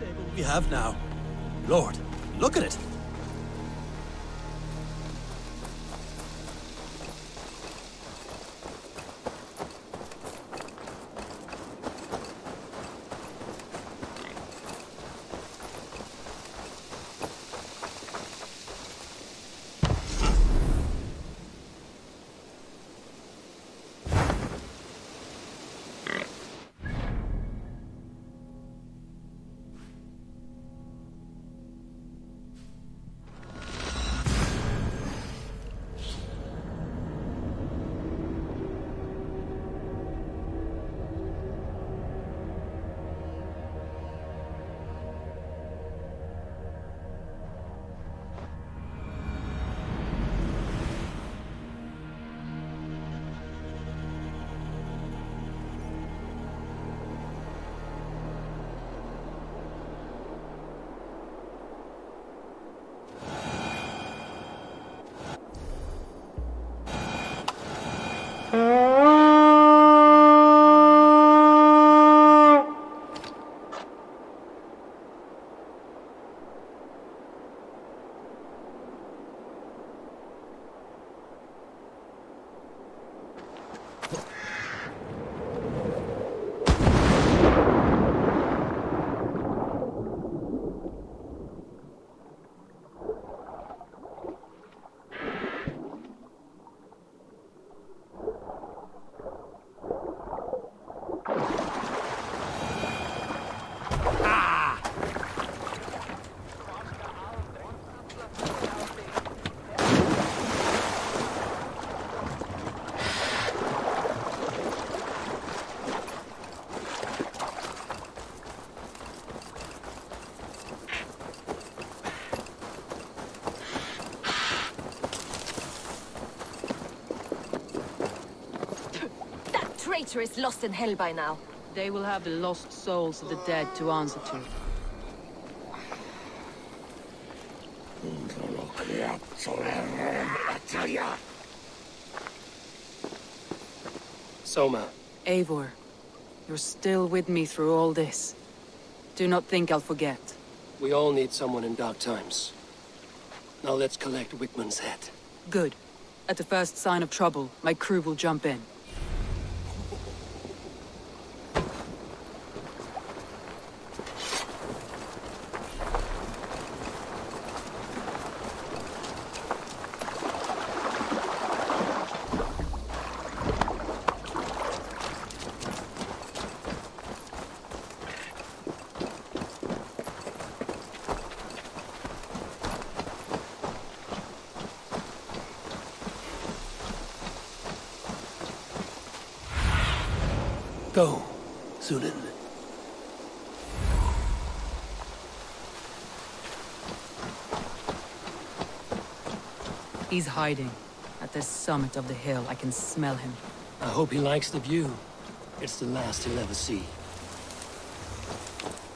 stable we have now. Lord, look at it. Traitor is lost in hell by now. They will have the lost souls of the dead to answer to. Soma. Eivor, you're still with me through all this. Do not think I'll forget. We all need someone in dark times. Now let's collect Wickman's head. Good. At the first sign of trouble, my crew will jump in. Go, Sunan. He's hiding. At the summit of the hill, I can smell him. I hope he likes the view. It's the last he'll ever see.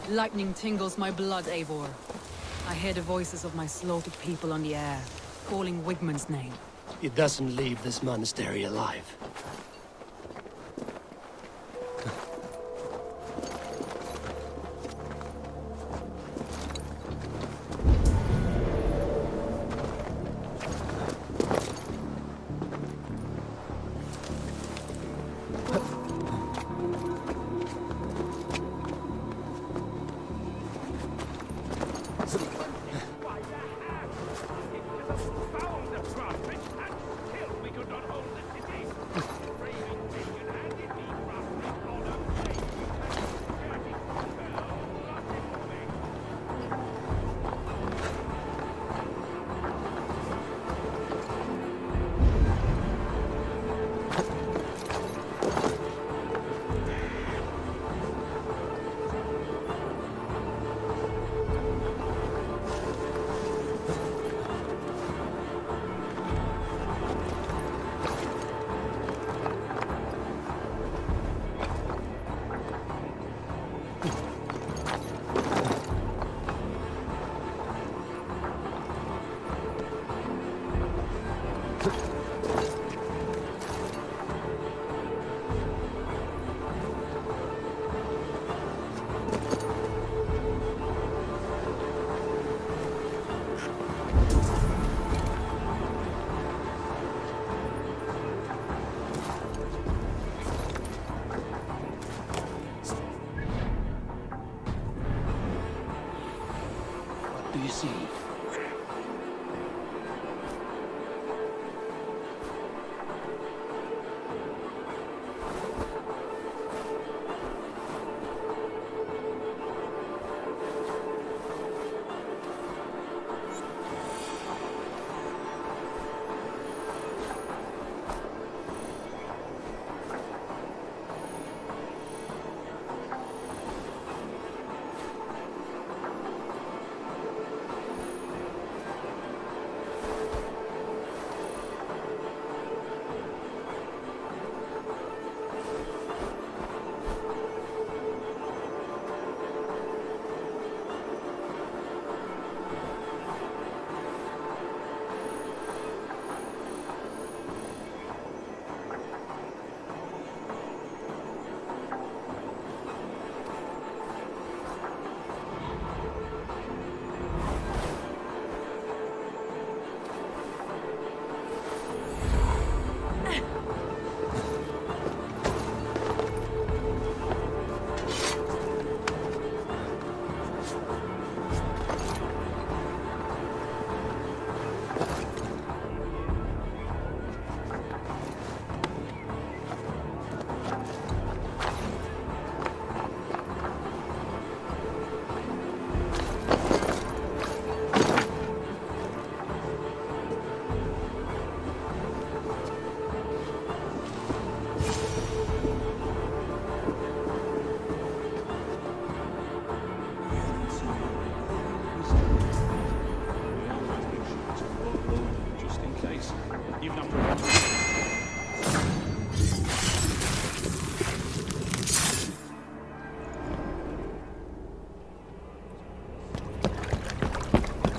Lightning tingles my blood, Eivor. I hear the voices of my slaughtered people on the air, calling Wigmund's name. He doesn't leave this monastery alive. you see?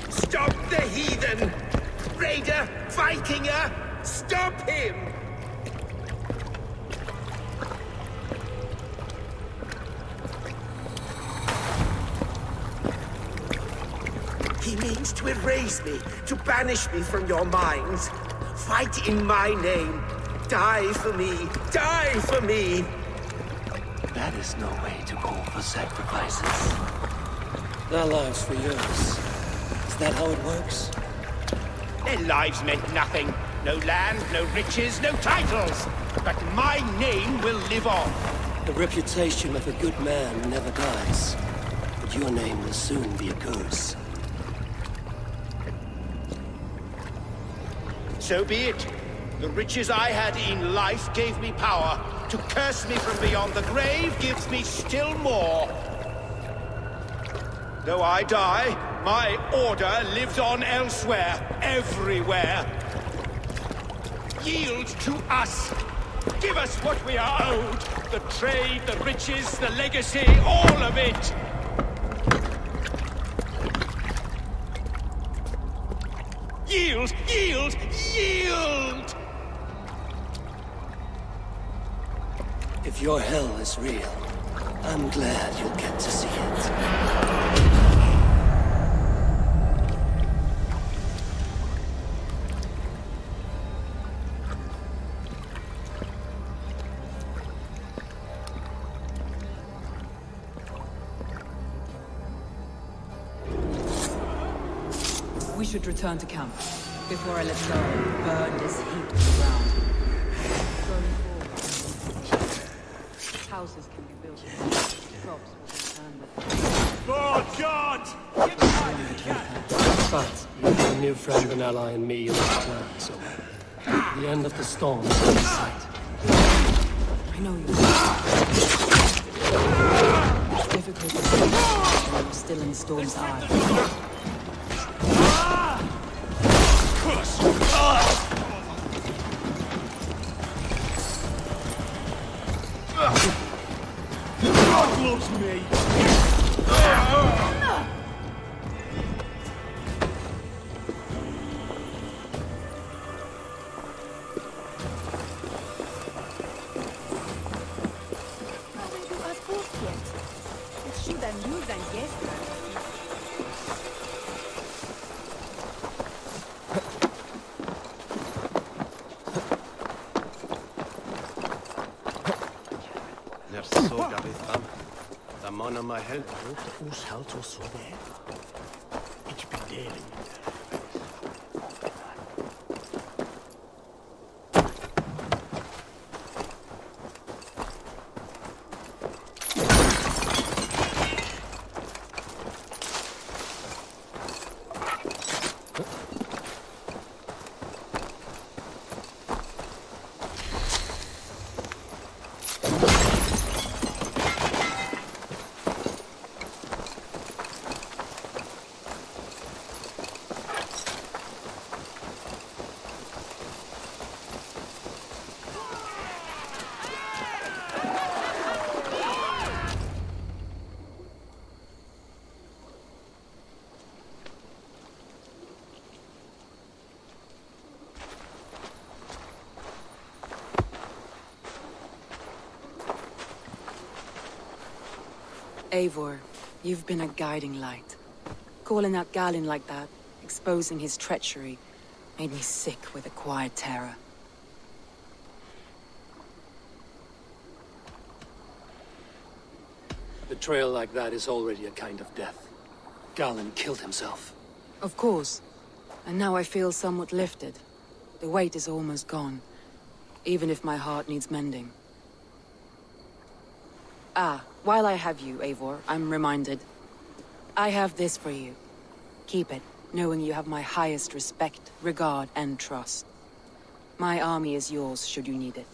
Stop the heathen! Raider! Vikinger! Stop him! He means to erase me, to banish me from your minds. Fight in my name. Die for me. Die for me! That is no way to call for sacrifices. Their lives for yours. Is that how it works? Their lives meant nothing. No land, no riches, no titles. But my name will live on. The reputation of a good man never dies. But your name will soon be a curse. So be it. The riches I had in life gave me power. To curse me from beyond the grave gives me still more. Though I die, my order lives on elsewhere, everywhere. Yield to us. Give us what we are owed. The trade, the riches, the legacy, all of it. Yield, yield, yield! If your hell is real, I'm glad you'll get to see it. We should return to camp before I let go and burn this heap to the ground. Going forward, houses can be built. Crops will be planted. Lord God! But you've a new friend and ally in me and our clan, so the end of the storm is in sight. I know you. It's difficult to see when you're still in the storm's eye. God loves me! Mann om mig helt. Os halt oss så det. Ikke Eivor, you've been a guiding light. Calling out Galinn like that, exposing his treachery, made me sick with a quiet terror. A betrayal like that is already a kind of death. Galinn killed himself. Of course. And now I feel somewhat lifted. The weight is almost gone, even if my heart needs mending. Ah, while I have you, Eivor, I'm reminded. I have this for you. Keep it, knowing you have my highest respect, regard, and trust. My army is yours, should you need it.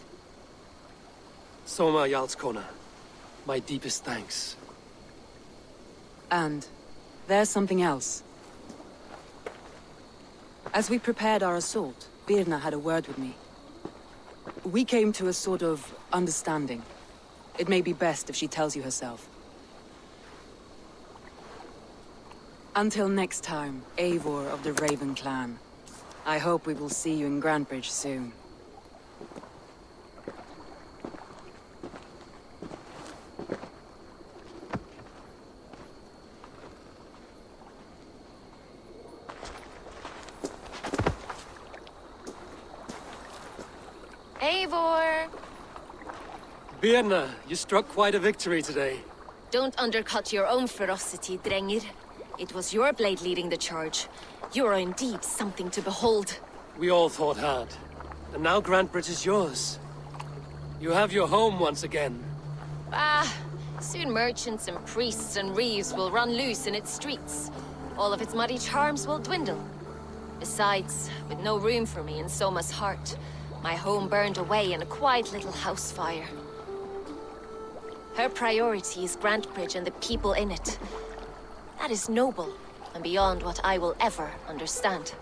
Soma Jarlskona, my deepest thanks. And there's something else. As we prepared our assault, Birna had a word with me. We came to a sort of understanding. It may be best if she tells you herself. Until next time, Eivor of the Raven Clan. I hope we will see you in Grantebridge soon. Eivor! Birna, you struck quite a victory today. Don't undercut your own ferocity, Drengir. It was your blade leading the charge. You are indeed something to behold. We all fought hard. And now Grantebridge is yours. You have your home once again. Soon merchants and priests and reeves will run loose in its streets. All of its muddy charms will dwindle. Besides, with no room for me in Soma's heart, my home burned away in a quiet little house fire. Her priority is Grantebridge and the people in it. That is noble, and beyond what I will ever understand.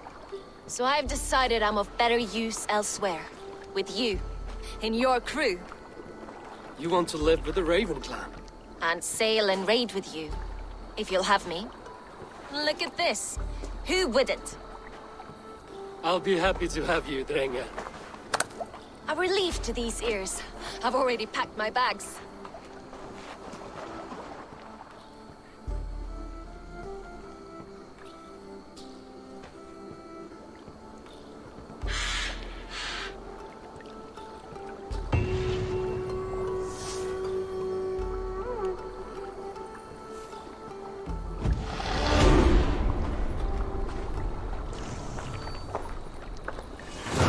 So I've decided I'm of better use elsewhere. With you. In your crew. You want to live with the Raven Clan? And sail and raid with you. If you'll have me. Look at this. Who wouldn't? I'll be happy to have you, Drenge. A relief to these ears. I've already packed my bags.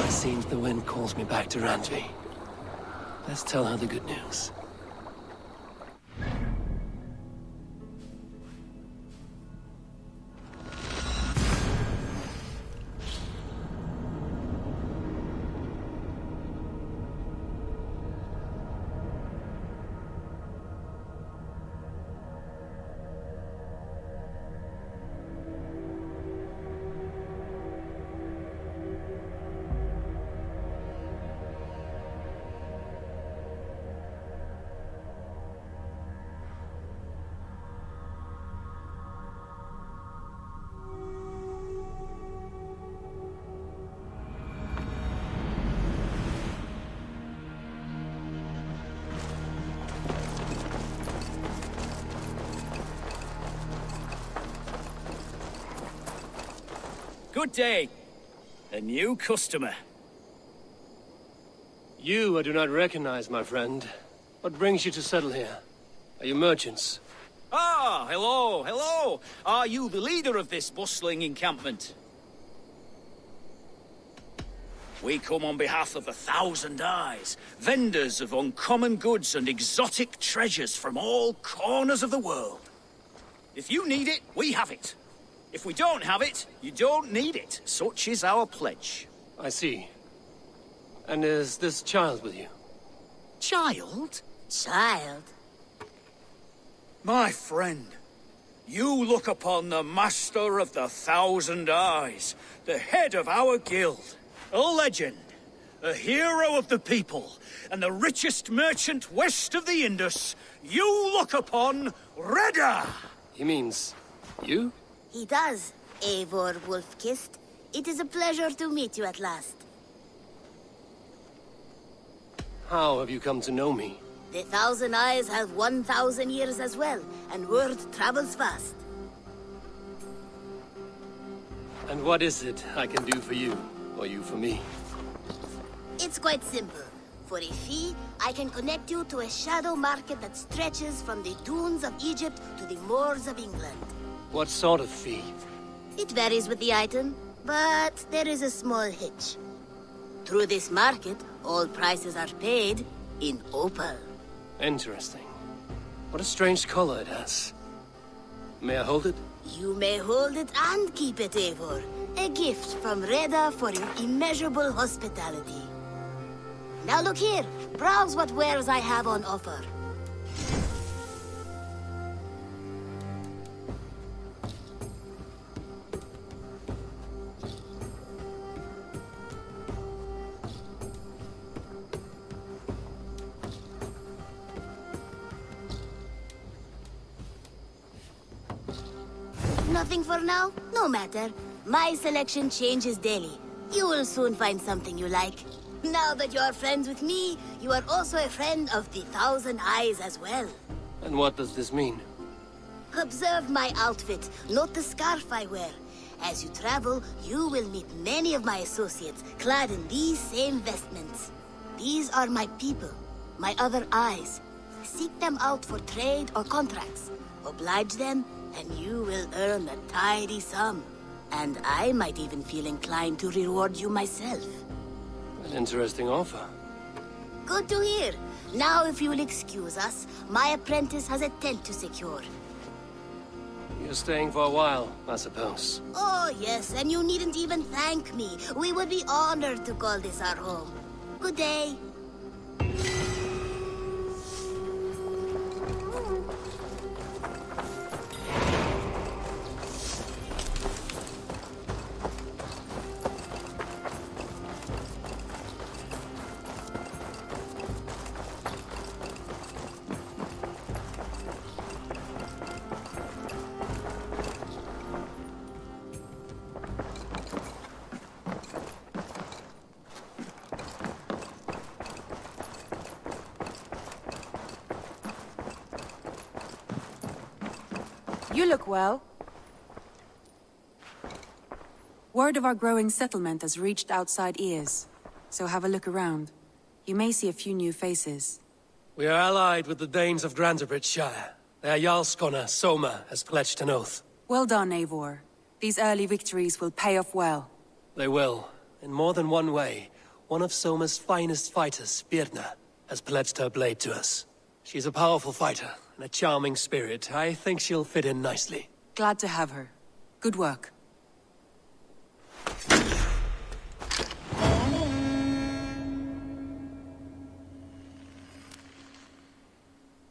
Seems the wind calls me back to Randvi. Let's tell her the good news. Good day. A new customer. You I do not recognize, my friend. What brings you to settle here? Are you merchants? Ah, hello, hello. Are you the leader of this bustling encampment? We come on behalf of the Thousand Eyes, vendors of uncommon goods and exotic treasures from all corners of the world. If you need it, we have it. If we don't have it, you don't need it. Such is our pledge. I see. And is this child with you? Child? Child? My friend, you look upon the master of the Thousand Eyes, the head of our guild, a legend, a hero of the people, and the richest merchant west of the Indus. You look upon Reda! He means... you? He does, Eivor Wolf-Kissed. It is a pleasure to meet you at last. How have you come to know me? The Thousand Eyes have 1,000 years as well, and word travels fast. And what is it I can do for you, or you for me? It's quite simple. For a fee, I can connect you to a shadow market that stretches from the dunes of Egypt to the moors of England. What sort of fee? It varies with the item, but there is a small hitch. Through this market, all prices are paid in opal. Interesting. What a strange color it has. May I hold it? You may hold it and keep it, Eivor. A gift from Reda for your immeasurable hospitality. Now look here. Browse what wares I have on offer. Nothing for now? No matter. My selection changes daily. You will soon find something you like. Now that you are friends with me, you are also a friend of the Thousand Eyes as well. And what does this mean? Observe my outfit, note the scarf I wear. As you travel, you will meet many of my associates, clad in these same vestments. These are my people, my other eyes. Seek them out for trade or contracts. Oblige them, and you will earn a tidy sum. And I might even feel inclined to reward you myself. An interesting offer. Good to hear. Now, if you will excuse us, my apprentice has a tent to secure. You're staying for a while, I suppose. Oh, yes, and you needn't even thank me. We would be honored to call this our home. Good day. You look well. Word of our growing settlement has reached outside ears, so have a look around. You may see a few new faces. We are allied with the Danes of Grantebridgeshire. Their Jarl Skona, Soma, has pledged an oath. Well done, Eivor. These early victories will pay off well. They will. In more than one way, one of Soma's finest fighters, Birna, has pledged her blade to us. She's a powerful fighter, and a charming spirit. I think she'll fit in nicely. Glad to have her. Good work.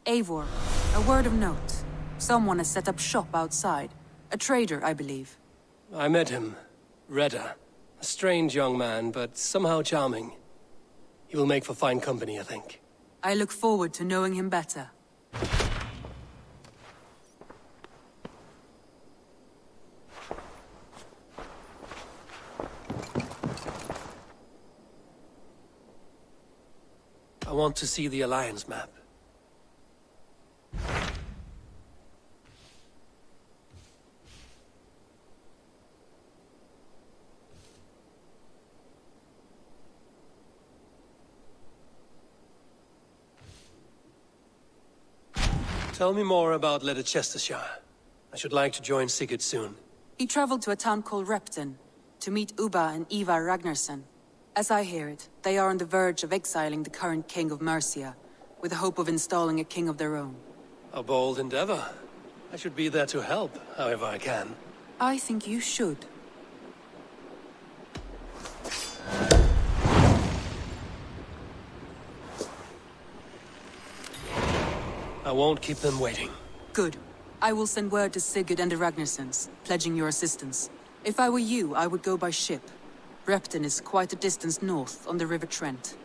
Eivor, a word of note. Someone has set up shop outside. A trader, I believe. I met him. Reda. A strange young man, but somehow charming. He will make for fine company, I think. I look forward to knowing him better. I want to see the Alliance map. Tell me more about Leicestershire. I should like to join Sigurd soon. He traveled to a town called Repton to meet Ubba and Ivar Ragnarsson. As I hear it, they are on the verge of exiling the current king of Mercia, with the hope of installing a king of their own. A bold endeavor. I should be there to help, however I can. I think you should. I won't keep them waiting. Good. I will send word to Sigurd and the Ragnarssons, pledging your assistance. If I were you, I would go by ship. Repton is quite a distance north on the River Trent.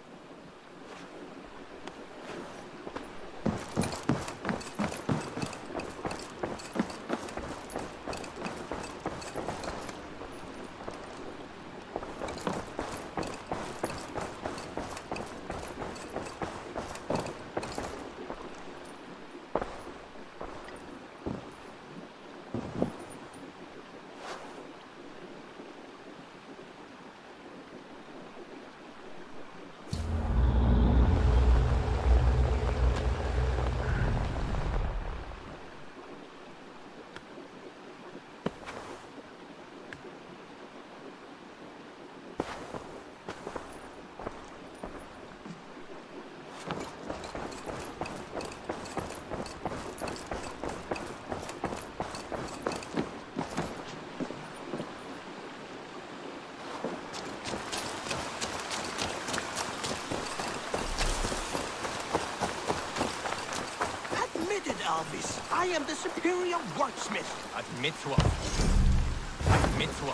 Alvis, I am the superior wordsmith. Admit to a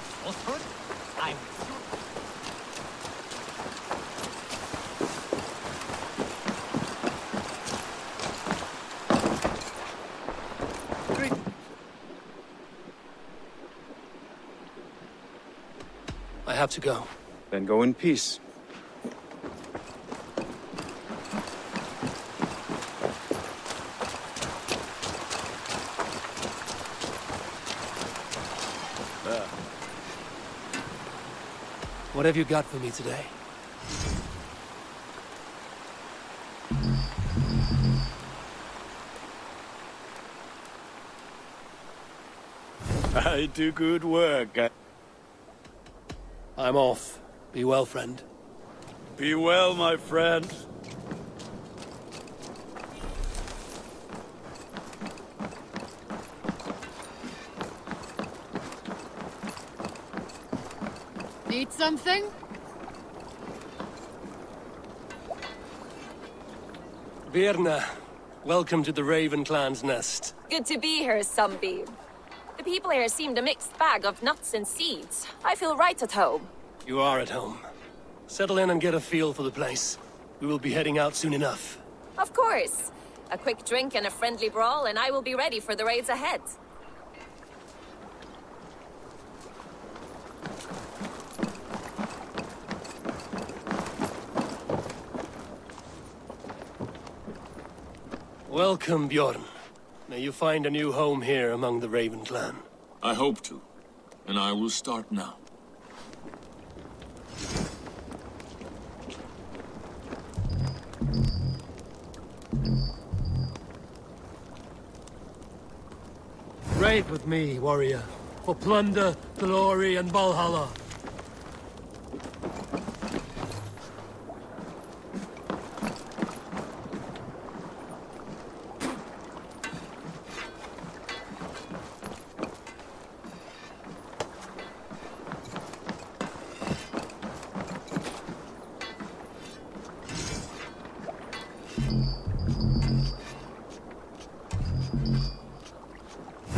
falsehood? I'm I have to go. Then go in peace. What have you got for me today? I do good work. I'm off. Be well, friend. Be well, my friend. Need something? Birna, welcome to the Raven Clan's nest. Good to be here, Sunbeam. The people here seemed a mixed bag of nuts and seeds. I feel right at home. You are at home. Settle in and get a feel for the place. We will be heading out soon enough. Of course. A quick drink and a friendly brawl, and I will be ready for the raids ahead. Welcome, Bjorn. May you find a new home here among the Raven Clan. I hope to, and I will start now. Raid with me, warrior, for plunder, glory, and Valhalla.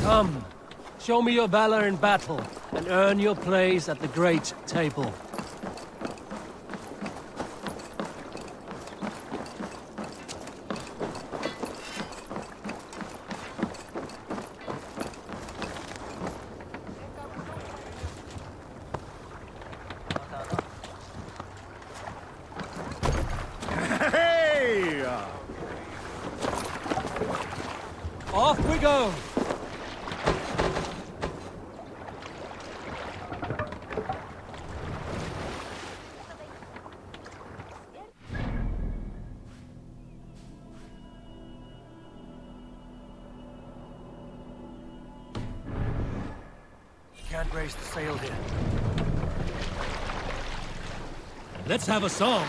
Come, show me your valor in battle, and earn your place at the great table. Hey! Off we go! can't raise the sail here. Let's have a song.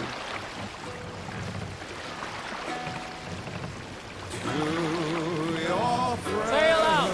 Sail out!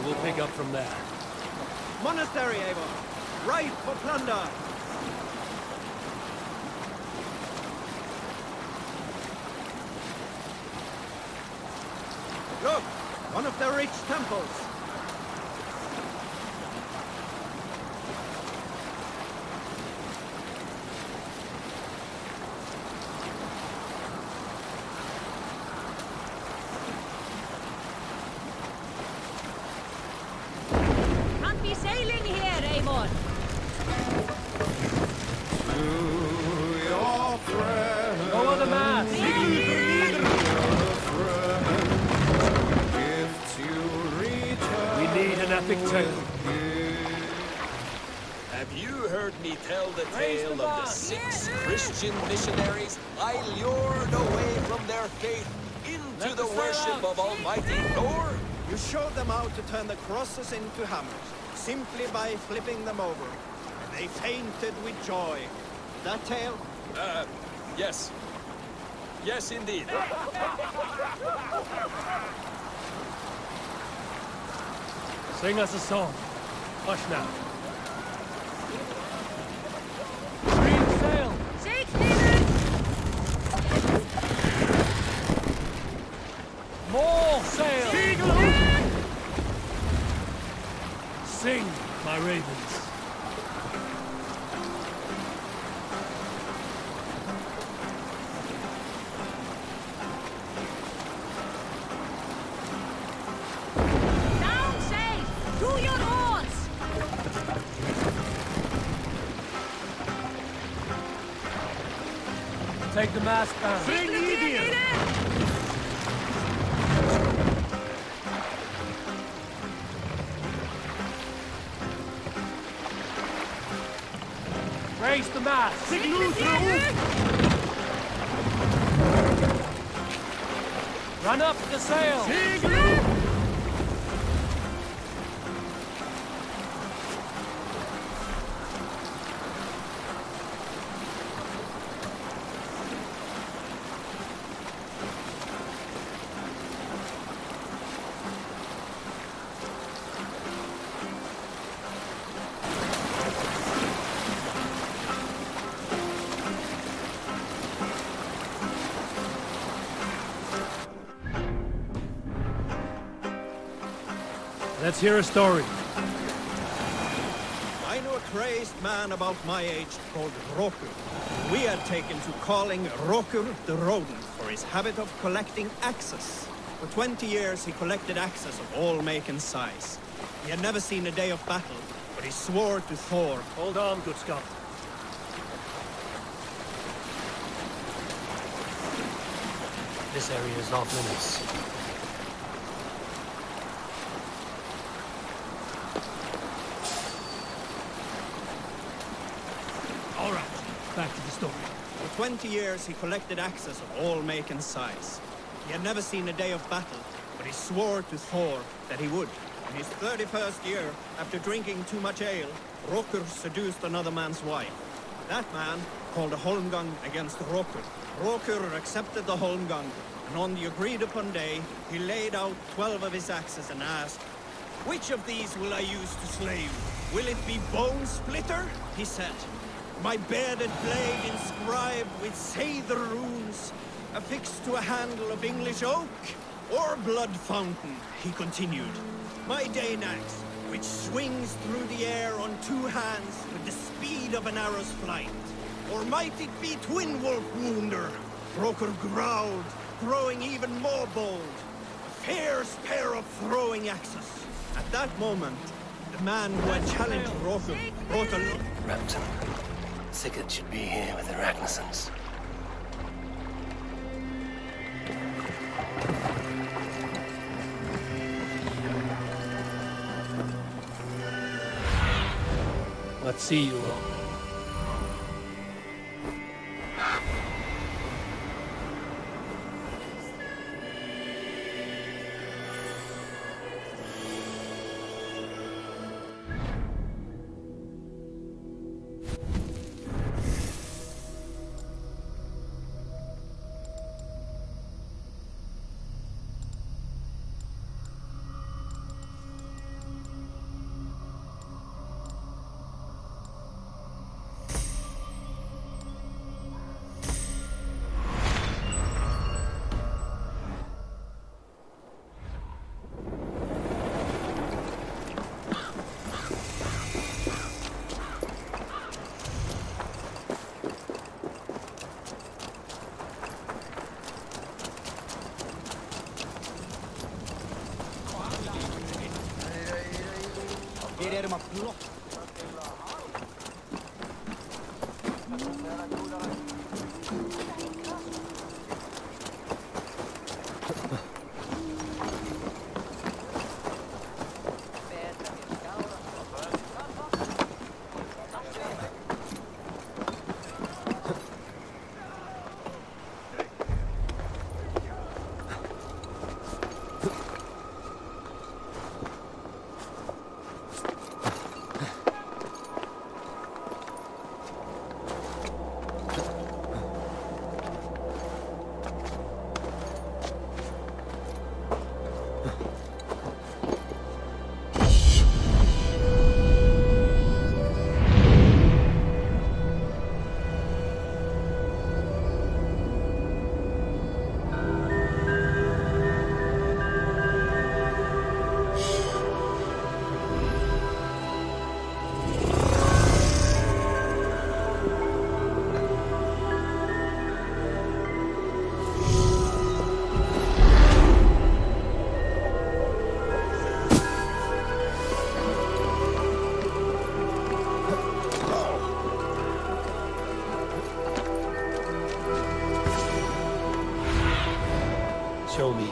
We'll pick up from there. Monastery, Eivor! Right for plunder! Look! One of the rich temples! Can't be sailing here, Eivor! Lower the mast! We need an epic tale. Have you heard me tell the Raise tale the of the bar. 6 Christian missionaries I lured away from their faith into Let the the sail worship out. of Almighty Thor? You showed them how to turn the crosses into hammers, simply by flipping them over. And they fainted with joy. That tale? Yes. Yes, indeed. Sing us a song. Hush now. Green sail! More sail! Sing, my ravens. Down sail! To your oars! Take the mast down. Raise the mast. Run up the sail. Let's hear a story. I know a crazed man about my age called Rokur. We had taken to calling Rokur the rodent for his habit of collecting axes. For 20 years he collected axes of all make and size. He had never seen a day of battle, but he swore to Thor. Hold on, good Scott. This area is off limits. All right, back to the story. For 20 years he collected axes of all make and size. He had never seen a day of battle, but he swore to Thor that he would. In his 31st year, after drinking too much ale, Rokur seduced another man's wife. That man called a holmgang against Rokur. Rokur accepted the holmgang, and on the agreed-upon day, he laid out 12 of his axes and asked, "Which of these will I use to slay you? Will it be Bone Splitter?" he said. "My bearded blade inscribed with Seidr runes, affixed to a handle of English oak? Or Blood Fountain?" he continued. "My Dane axe, which swings through the air on 2 hands with the speed of an arrow's flight? Or might it be Twin Wolf Wounder, Broker growled, growing even more bold. A fierce pair of throwing axes. At that moment, the man who had challenged Broker brought a... Repton. Sigurd should be here with the Ragnarsons. What see you all? Show me.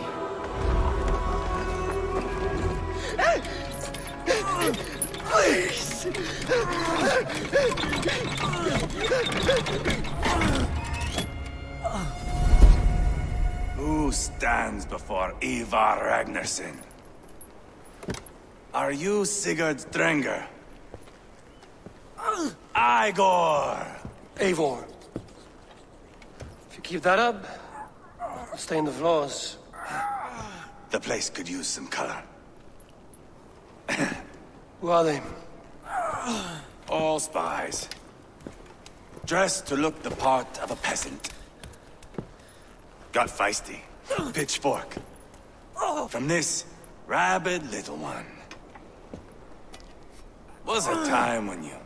Please! Who stands before Ivar Ragnarsson? Are you Sigurd Drenger? Igor! Eivor. If you keep that up, I'll stain the floors. The place could use some color. Who are they? All spies. Dressed to look the part of a peasant. Got feisty. Pitchfork. From this rabid little one. Was a time when you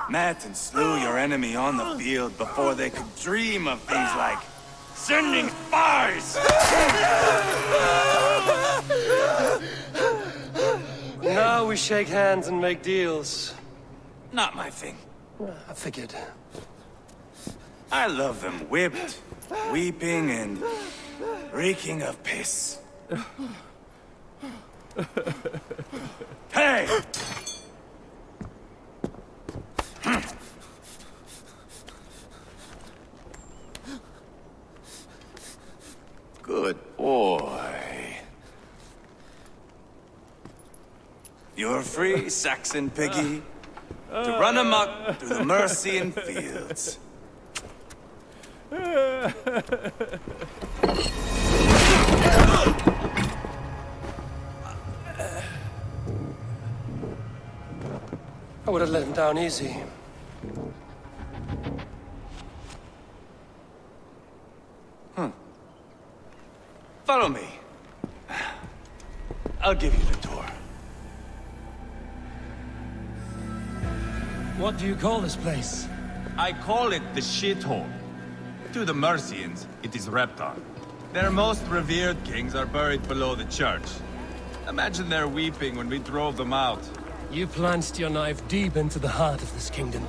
met and slew your enemy on the field before they could dream of things like sending spies! Now we shake hands and make deals. Not my thing. I figured. I love them whipped, weeping, and reeking of piss. Hey! Good boy. You're free, Saxon piggy, to run amok through the Mercian fields. I would have let him down easy. Follow me. I'll give you the tour. What do you call this place? I call it the shithole. to the Mercians, it is Reptar. Their most revered kings are buried below the church. Imagine their weeping when we drove them out. You plunged your knife deep into the heart of this kingdom.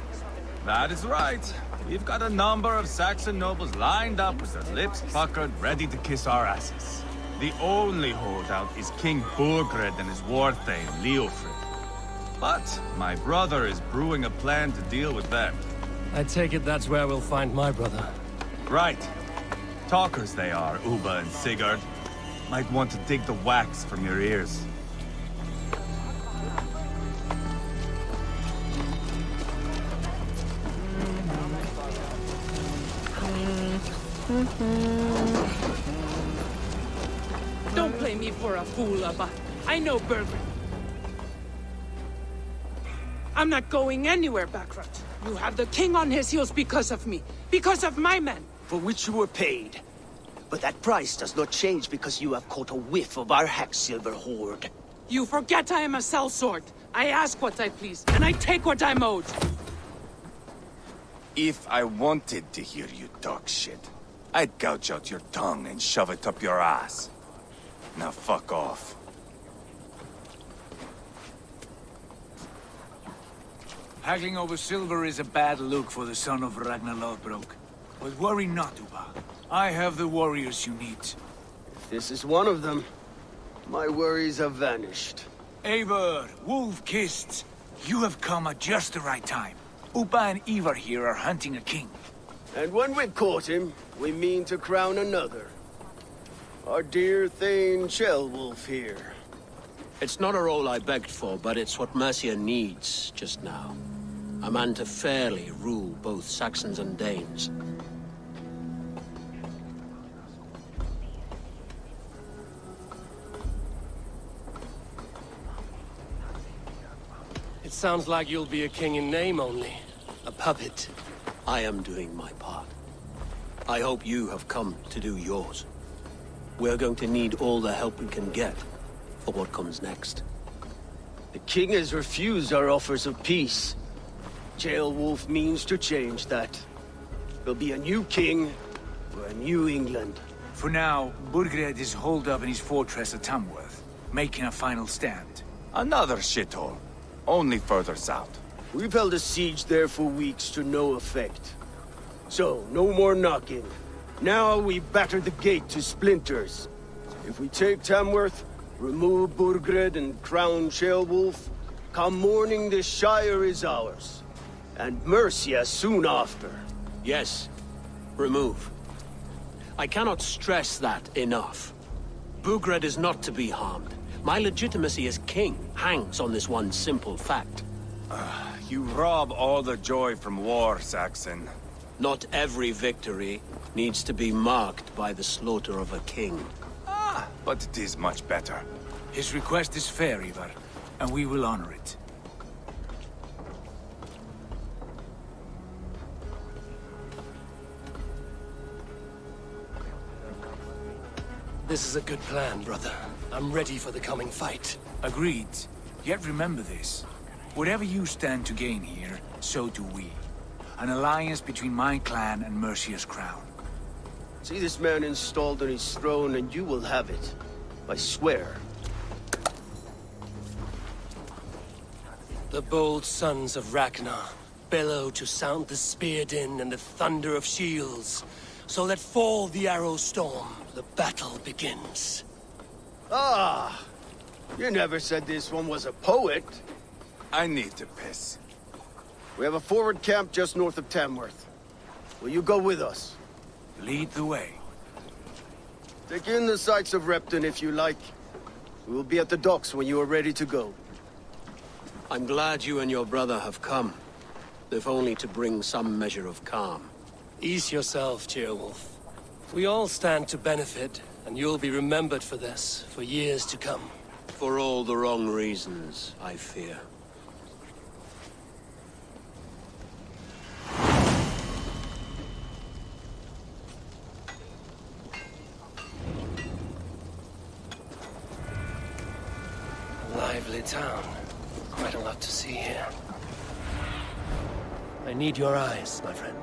That is right. We've got a number of Saxon nobles lined up with their lips puckered, ready to kiss our asses. The only holdout is King Burgred and his war thane, Leofrid. But my brother is brewing a plan to deal with them. I take it that's where we'll find my brother. Right. Talkers they are, Uba and Sigurd. Might want to dig the wax from your ears. Don't play me for a fool, Abba. I know Burgred. I'm not going anywhere, Backrot. You have the king on his heels because of me. Because of my men. For which you were paid. But that price does not change because you have caught a whiff of our Hacksilver hoard. You forget I am a sellsword. I ask what I please, and I take what I'm owed. If I wanted to hear you talk shit, I'd gouge out your tongue and shove it up your ass. Now fuck off. Haggling over silver is a bad look for the son of Ragnar Lothbrok. But worry not, Uba. I have the warriors you need. This is one of them. My worries have vanished. Eivor, Wolf-Kissed, you have come at just the right time. Uba and Ivar here are hunting a king. And when we've caught him, we mean to crown another. Our dear Thane Ceolwulf here. It's not a role I begged for, but it's what Mercia needs just now. A man to fairly rule both Saxons and Danes. It sounds like you'll be a king in name only. A puppet. I am doing my part. I hope you have come to do yours. We're going to need all the help we can get for what comes next. The king has refused our offers of peace. Ceolwulf means to change that. There'll be a new king for a new England. For now, Burgred is holed up in his fortress at Tamworth, making a final stand. Another shithole. Only further south. We've held a siege there for weeks to no effect. So, no more knocking. Now we batter the gate to splinters. If we take Tamworth, remove Burgred and crown Ceolwulf, come morning the Shire is ours. And Mercia soon after. Yes, remove. I cannot stress that enough. Burgred is not to be harmed. My legitimacy as king hangs on this one simple fact. You rob all the joy from war, Saxon. Not every victory needs to be marked by the slaughter of a king. But it is much better. His request is fair, Ivar, and we will honor it. This is a good plan, brother. I'm ready for the coming fight. Agreed. Yet remember this. Whatever you stand to gain here, so do we. An alliance between my clan and Mercia's crown. See this man installed on his throne and you will have it. I swear. The bold sons of Ragnar bellow to sound the spear din and the thunder of shields. So let fall the arrow storm. The battle begins. Ah! You never said this one was a poet. I need to piss. We have a forward camp just north of Tamworth. Will you go with us? Lead the way. Take in the sights of Repton if you like. We will be at the docks when you are ready to go. I'm glad you and your brother have come, if only to bring some measure of calm. Ease yourself, Ceolwulf. We all stand to benefit, and you'll be remembered for this, for years to come. For all the wrong reasons, I fear. Lively town. Quite a lot to see here. I need your eyes, my friend.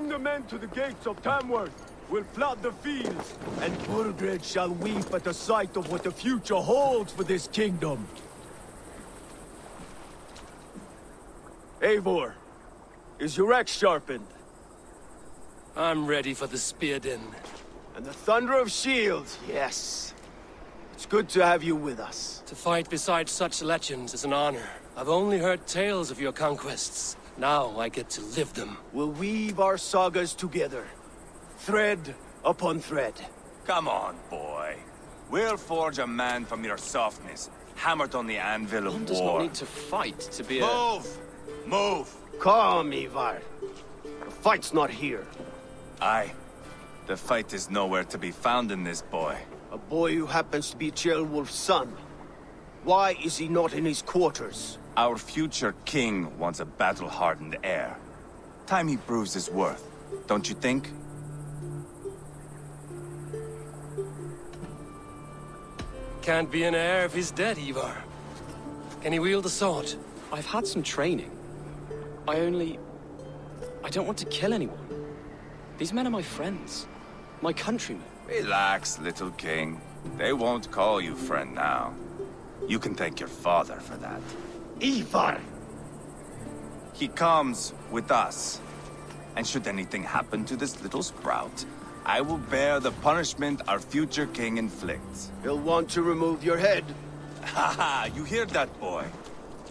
Bring the men to the gates of Tamworth. We'll flood the fields, and Burgred shall weep at the sight of what the future holds for this kingdom. Eivor, is your axe sharpened? I'm ready for the spear din. And the thunder of shields, yes. It's good to have you with us. To fight beside such legends is an honor. I've only heard tales of your conquests. Now I get to live them. We'll weave our sagas together. Thread upon thread. Come on, boy. We'll forge a man from your softness, hammered on the anvil of One does war. not need to fight to be Move! Move! Calm, Ivar. The fight's not here. Aye. The fight is nowhere to be found in this boy. A boy who happens to be Ceolwulf's son. Why is he not in his quarters? Our future king wants a battle-hardened heir. Time he proves his worth, don't you think? Can't be an heir if he's dead, Ivar. Can he wield a sword? I've had some training. I don't want to kill anyone. These men are my friends. My countrymen. Relax, little king. They won't call you friend now. You can thank your father for that. Ivar! He comes with us. And should anything happen to this little sprout, I will bear the punishment our future king inflicts. He'll want to remove your head. Haha, you hear that, boy?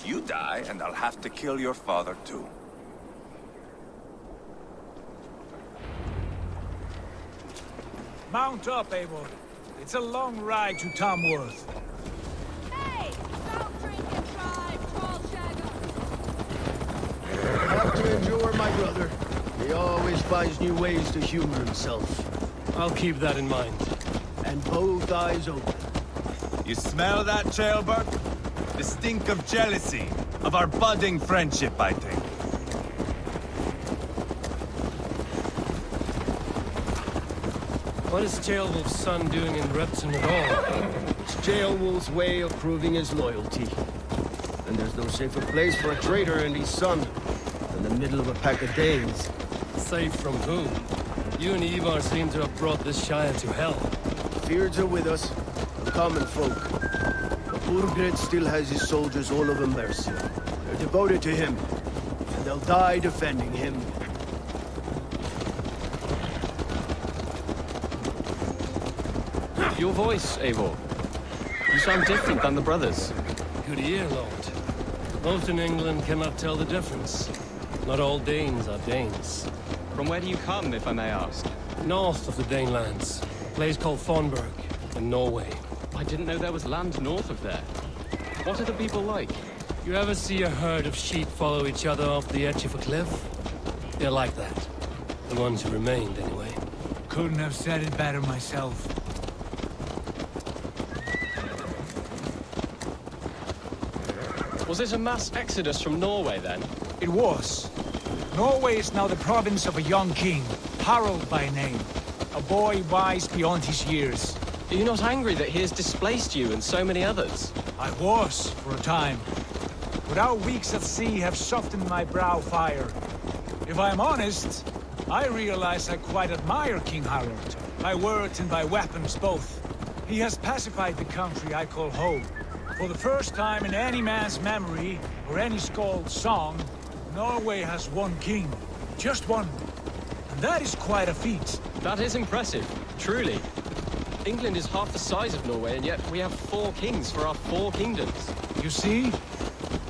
You die, and I'll have to kill your father, too. Mount up, Eivor. It's a long ride to Tamworth. Hey! Don't drink and drive, troll shagger! Have to endure, my brother. He always finds new ways to humor himself. I'll keep that in mind. And both eyes open. You smell that, Ceolbert? The stink of jealousy, of our budding friendship, I think. What is Ceolwulf's son doing in Repton at all? It's Ceolwulf's way of proving his loyalty. And there's no safer place for a traitor and his son than the middle of a pack of Danes. Safe from whom? You and Ivar seem to have brought this Shire to hell. Fears are with us, the common folk. But Burgred still has his soldiers all over Mercia. They're devoted to him, and they'll die defending him. Your voice, Eivor. You sound different than the brothers. Good ear, Lord. Most in England cannot tell the difference. Not all Danes are Danes. From where do you come, if I may ask? North of the Danelands. A place called Fonberg, in Norway. I didn't know there was land north of there. What are the people like? You ever see a herd of sheep follow each other off the edge of a cliff? They're like that. The ones who remained, anyway. Couldn't have said it better myself. Was it a mass exodus from Norway, then? It was. Norway is now the province of a young king, Harald by name. A boy wise beyond his years. Are you not angry that he has displaced you and so many others? I was, for a time. But our weeks at sea have softened my brow fire. If I'm honest, I realize I quite admire King Harald. By words and by weapons both. He has pacified the country I call home. For the first time in any man's memory, or any skald's song, Norway has one king. Just one. And that is quite a feat. That is impressive, truly. England is half the size of Norway, and yet we have 4 kings for our 4 kingdoms. You see?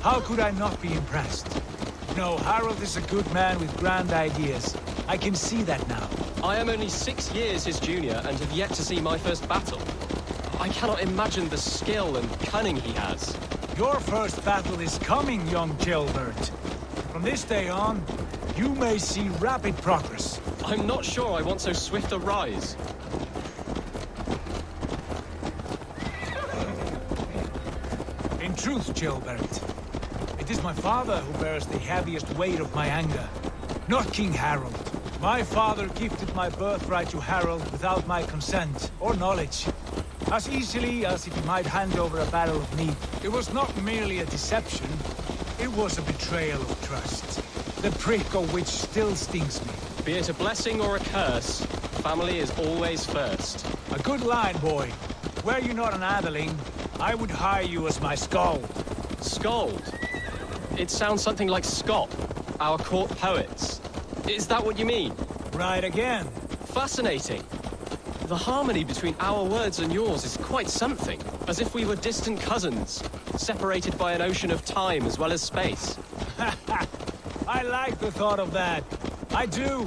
How could I not be impressed? No, Harald is a good man with grand ideas. I can see that now. I am only 6 years his junior and have yet to see my first battle. I cannot imagine the skill and cunning he has. Your first battle is coming, young Ceolbert. From this day on, you may see rapid progress. I'm not sure I want so swift a rise. In truth, Ceolbert, it is my father who bears the heaviest weight of my anger, not King Harald. My father gifted my birthright to Harald without my consent or knowledge. As easily as if he might hand over a barrel of meat. It was not merely a deception. It was a betrayal of trust. The prick of which still stings me. Be it a blessing or a curse, family is always first. A good line, boy. Were you not an atheling, I would hire you as my skald. Skald? It sounds something like Scott, our court poets. Is that what you mean? Right again. Fascinating. The harmony between our words and yours is quite something. As if we were distant cousins, separated by an ocean of time as well as space. I like the thought of that. I do.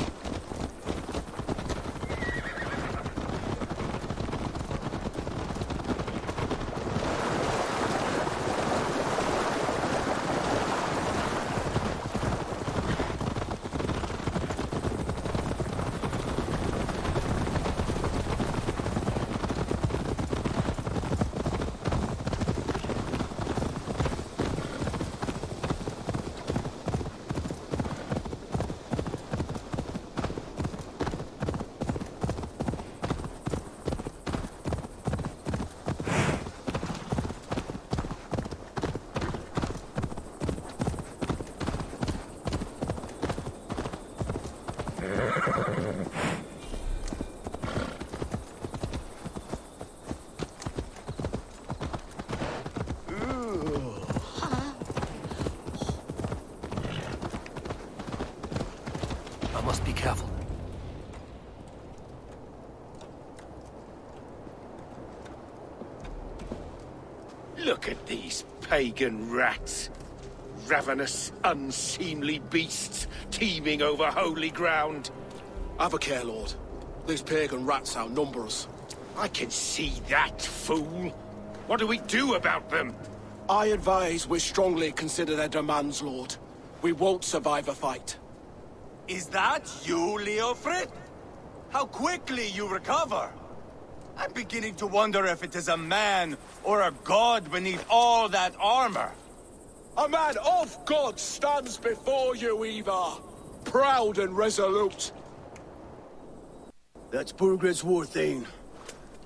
I must be careful. Look at these pagan rats. Ravenous, unseemly beasts teeming over holy ground. Have a care, Lord. These pagan rats outnumber us. I can see that, fool. What do we do about them? I advise we strongly consider their demands, Lord. We won't survive a fight. Is that you, Leofrid? How quickly you recover! I'm beginning to wonder if it is a man or a god beneath all that armor. A man of God stands before you, Ivar. Proud and resolute. That's Burgred's Warthane.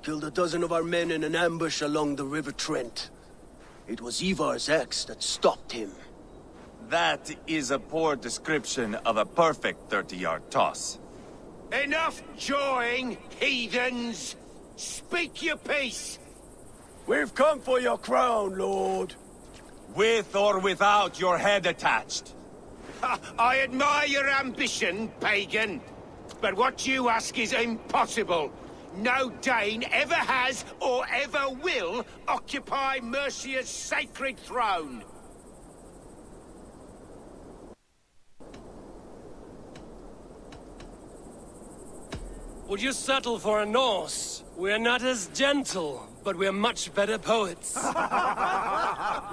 Killed a dozen of our men in an ambush along the River Trent. It was Ivar's axe that stopped him. That is a poor description of a perfect 30-yard toss. Enough jawing, heathens! Speak your piece! We've come for your crown, Lord. With or without your head attached. I admire your ambition, pagan. But what you ask is impossible. No Dane ever has or ever will occupy Mercia's sacred throne. Would you settle for a Norse? We're not as gentle, but we're much better poets.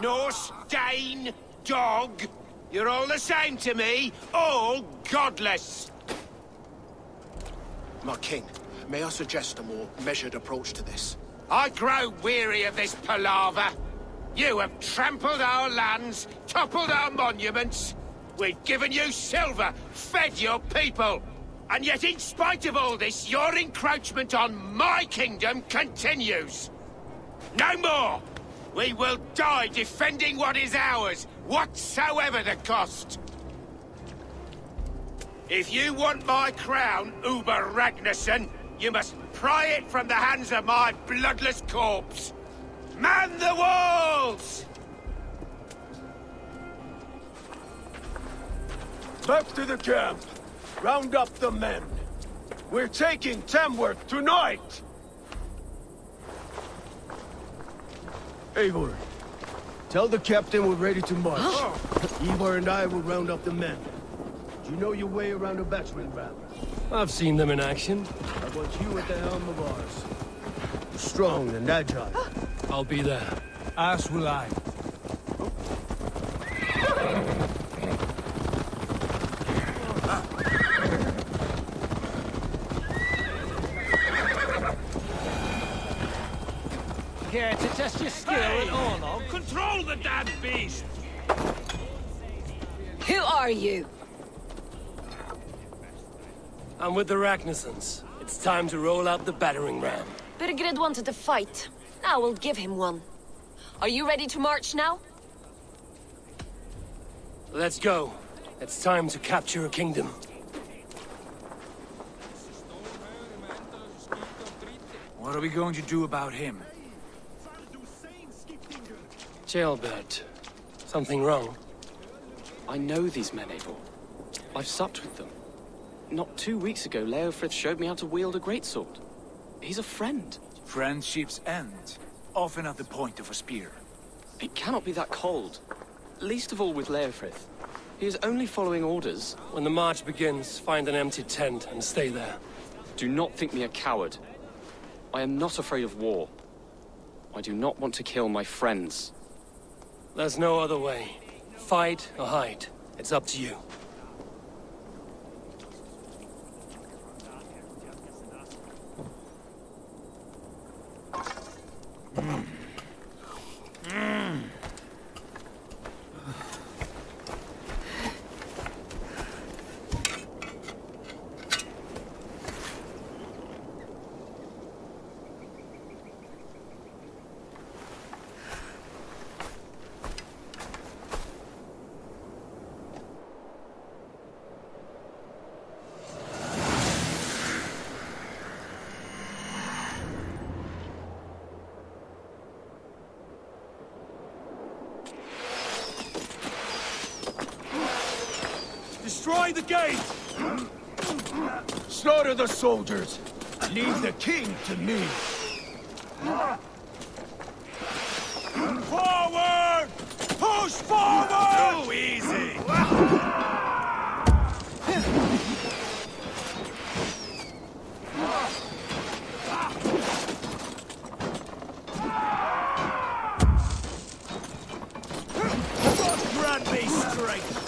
Norse, Dane, dog. You're all the same to me. All godless. My king, may I suggest a more measured approach to this? I grow weary of this palaver. You have trampled our lands, toppled our monuments. We've given you silver, fed your people. And yet, in spite of all this, your encroachment on my kingdom continues. No more! We will die defending what is ours, whatsoever the cost. If you want my crown, Uber Ragnarsson, you must pry it from the hands of my bloodless corpse. Man the walls! Back to the camp. Round up the men. We're taking Tamworth tonight! Eivor, tell the captain we're ready to march. Eivor and I will round up the men. Do you know your way around a battering ram? I've seen them in action. I want you at the helm of ours. Strong and agile. I'll be there. As will I. Care to test your skill at all? Control the damn beast! Who are you? I'm with the Ragnarssons. It's time to roll out the battering ram. Birgred wanted to fight. Now we'll give him one. Are you ready to march now? Let's go. It's time to capture a kingdom. What are we going to do about him? Jailbird. Something wrong? I know these men, Eivor. I've supped with them. Not 2 weeks ago, Leofrith showed me how to wield a greatsword. He's a friend. Friendships end, often at the point of a spear. It cannot be that cold. Least of all with Leofrith. He is only following orders. When the march begins, find an empty tent and stay there. Do not think me a coward. I am not afraid of war. I do not want to kill my friends. There's no other way. Fight or hide. It's up to you. Destroy the gate! Slaughter the soldiers! Leave the king to me! Forward! Push forward! Too easy! Grant me strength!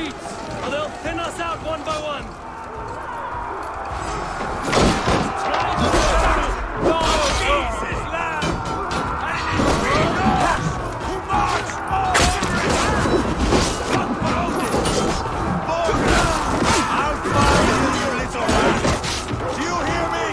streets, or they'll thin us out one by one! Jesus, lad! Who march all I'll find you, little rat! Do you hear me?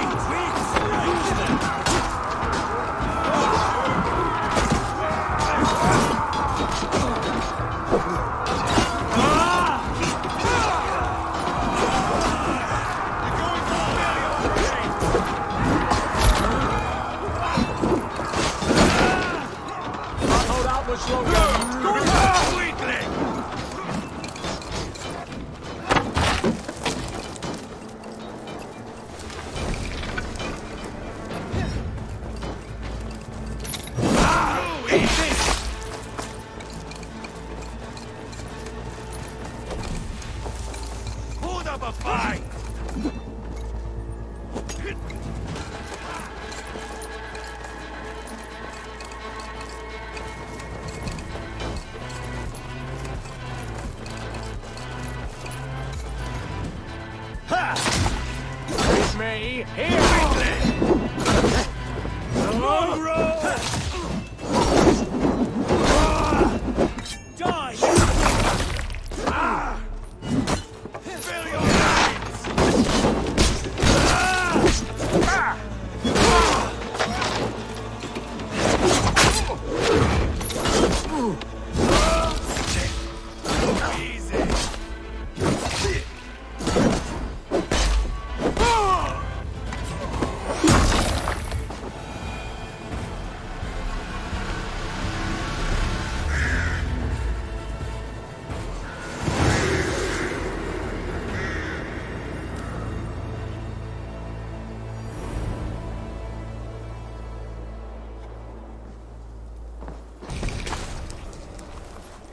Hold up a fight! With me, here! The long road! Die! Fill your hands!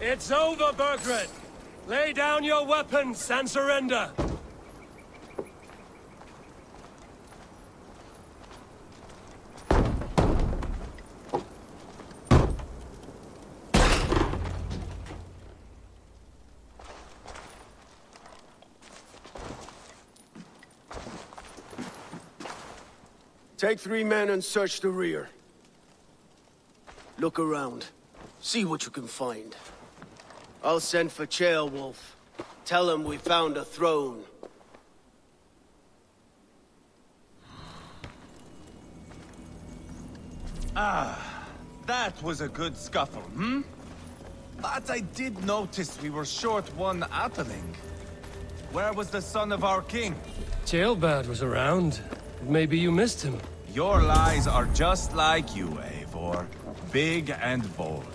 It's over, Burgred! Lay down your weapons and surrender! Take 3 men and search the rear. Look around. See what you can find. I'll send for Ceolwulf. Tell him we found a throne. Ah, that was a good scuffle, hmm? But I did notice we were short one Atheling. Where was the son of our king? Ceolbad was around. Maybe you missed him. Your lies are just like you, Eivor. Big and bold.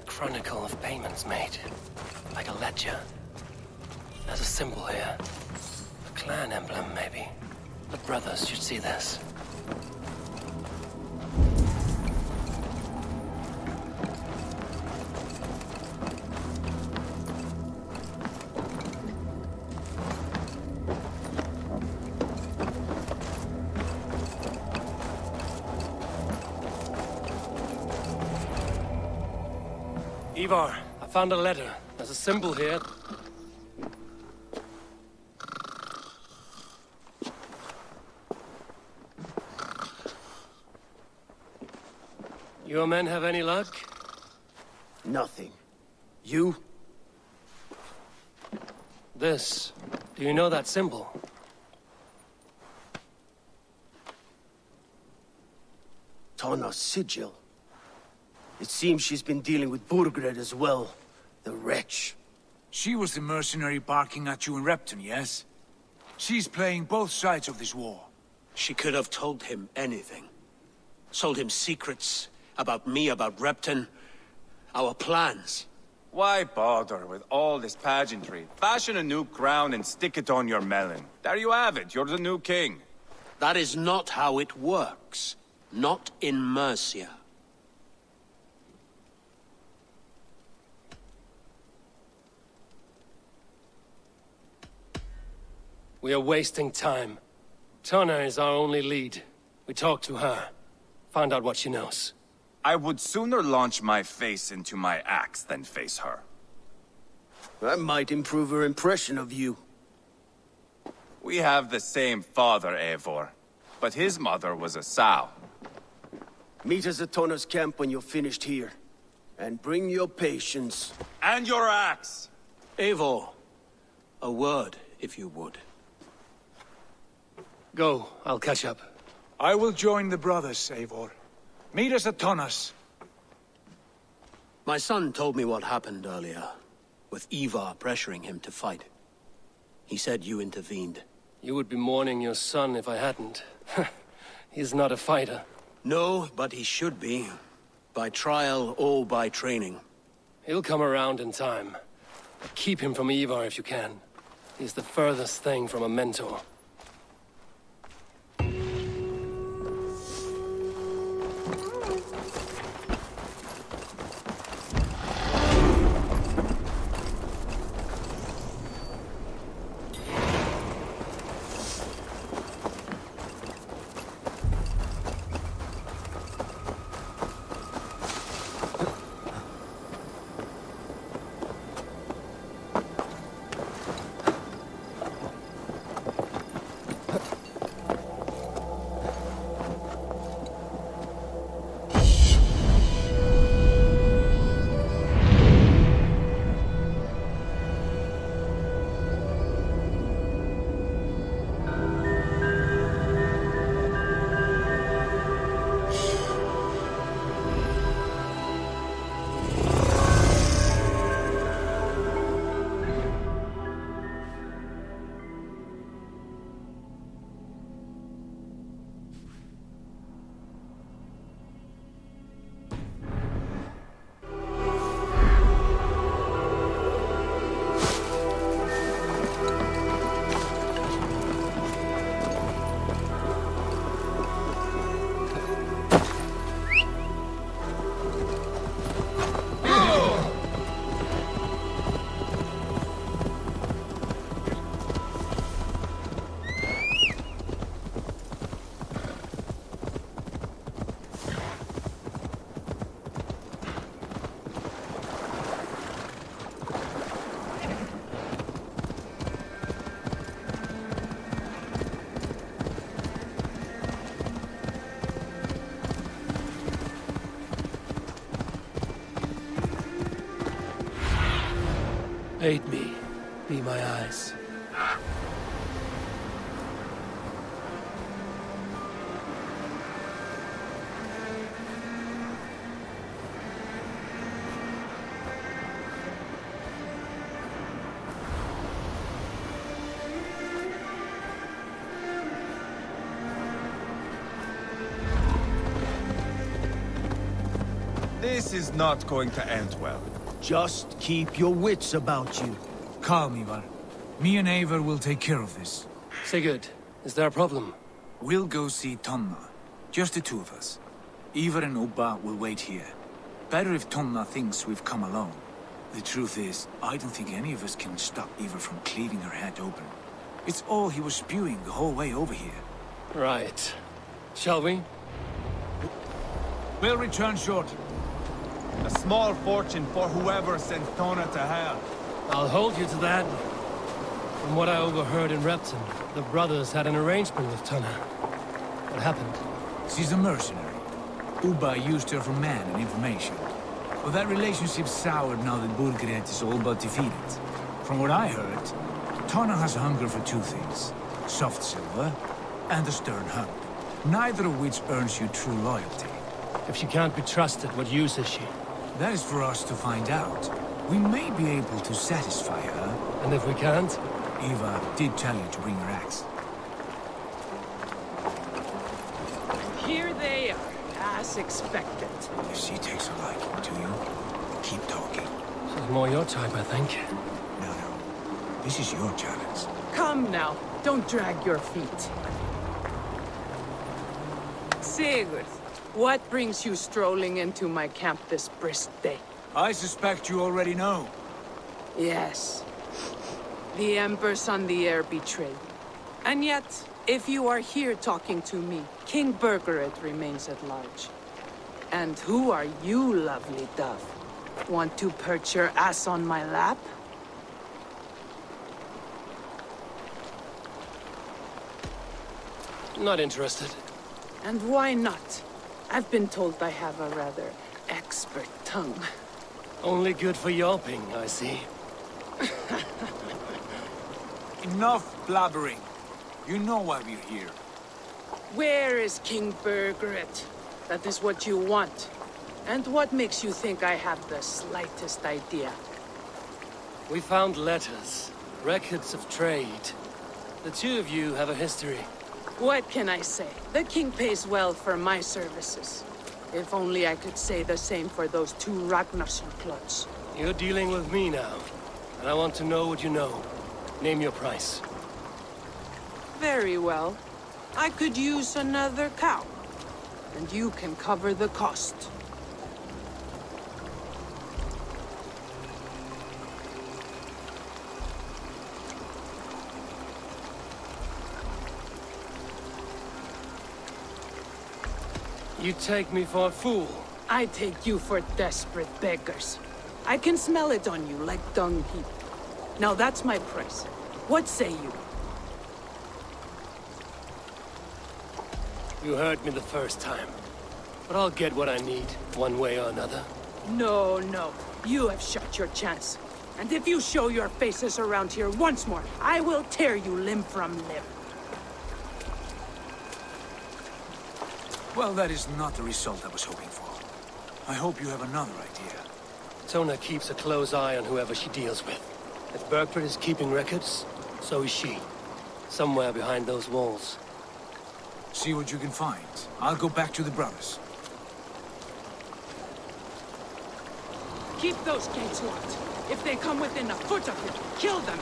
Chronicle of payments made. Like a ledger. There's a symbol here. A clan emblem, maybe. The brothers should see this. Ivar, I found a letter. There's a symbol here. Your men have any luck? Nothing. You? This. Do you know that symbol? Tana's sigil. It seems she's been dealing with Burgred as well. The wretch. She was the mercenary barking at you in Repton, yes? She's playing both sides of this war. She could have told him anything. Sold him secrets about me, about Repton, our plans. Why bother with all this pageantry? Fashion a new crown and stick it on your melon. There you have it, you're the new king. That is not how it works. Not in Mercia. We are wasting time. Tonna is our only lead. We talk to her. Find out what she knows. I would sooner launch my face into my axe than face her. That might improve her impression of you. We have the same father, Eivor. But his mother was a sow. Meet us at Tonna's camp when you're finished here. And bring your patience. And your axe! Eivor, a word, if you would. Go, I'll catch up. I will join the brothers, Eivor. Meet us at Tonna's. My son told me what happened earlier, with Ivar pressuring him to fight. He said you intervened. You would be mourning your son if I hadn't. He's not a fighter. No, but he should be. By trial or by training. He'll come around in time. Keep him from Ivar if you can. He's the furthest thing from a mentor. Aid me. Be my eyes. This is not going to end well. Just keep your wits about you. Calm, Ivar. Me and Eivor will take care of this. Sigurd, is there a problem? We'll go see Tonna. Just the two of us. Ivar and Ubba will wait here. Better if Tonna thinks we've come alone. The truth is, I don't think any of us can stop Ivar from cleaving her head open. It's all he was spewing the whole way over here. Right. Shall we? We'll return shortly. A small fortune for whoever sent Tonna to hell. I'll hold you to that. From what I overheard in Repton, the brothers had an arrangement with Tonna. What happened? She's a mercenary. Ubba used her for man and information. But that relationship soured now that Burgred is all but defeated. From what I heard, Tonna has a hunger for two things. Soft silver and a stern hump. Neither of which earns you true loyalty. If she can't be trusted, what use is she? That is for us to find out. We may be able to satisfy her. And if we can't? Eva did tell you to bring her axe. Here they are, as expected. If she takes a liking to you, keep talking. She's more your type, I think. No. This is your challenge. Come now, don't drag your feet. Sigurd, what brings you strolling into my camp this brisk day? I suspect you already know. Yes. The Embers on the air betrayed. And yet, if you are here talking to me, King Burgered remains at large. And who are you, lovely dove? Want to perch your ass on my lap? Not interested. And why not? I've been told I have a rather expert tongue. Only good for yelping, I see. Enough blabbering. You know why we're here. Where is King Burgered? That is what you want. And what makes you think I have the slightest idea? We found letters, records of trade. The two of you have a history. What can I say? The king pays well for my services. If only I could say the same for those two Ragnarsson clots. You're dealing with me now, and I want to know what you know. Name your price. Very well. I could use another cow. And you can cover the cost. You take me for a fool. I take you for desperate beggars. I can smell it on you like dung heap. Now that's my price. What say you? You heard me the first time. But I'll get what I need, one way or another. No. You have shot your chance. And if you show your faces around here once more, I will tear you limb from limb. Well, that is not the result I was hoping for. I hope you have another idea. Tona keeps a close eye on whoever she deals with. If Bergford is keeping records, so is she. Somewhere behind those walls. See what you can find. I'll go back to the brothers. Keep those gates locked. If they come within a foot of you, kill them!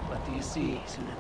What do you see, Sunan?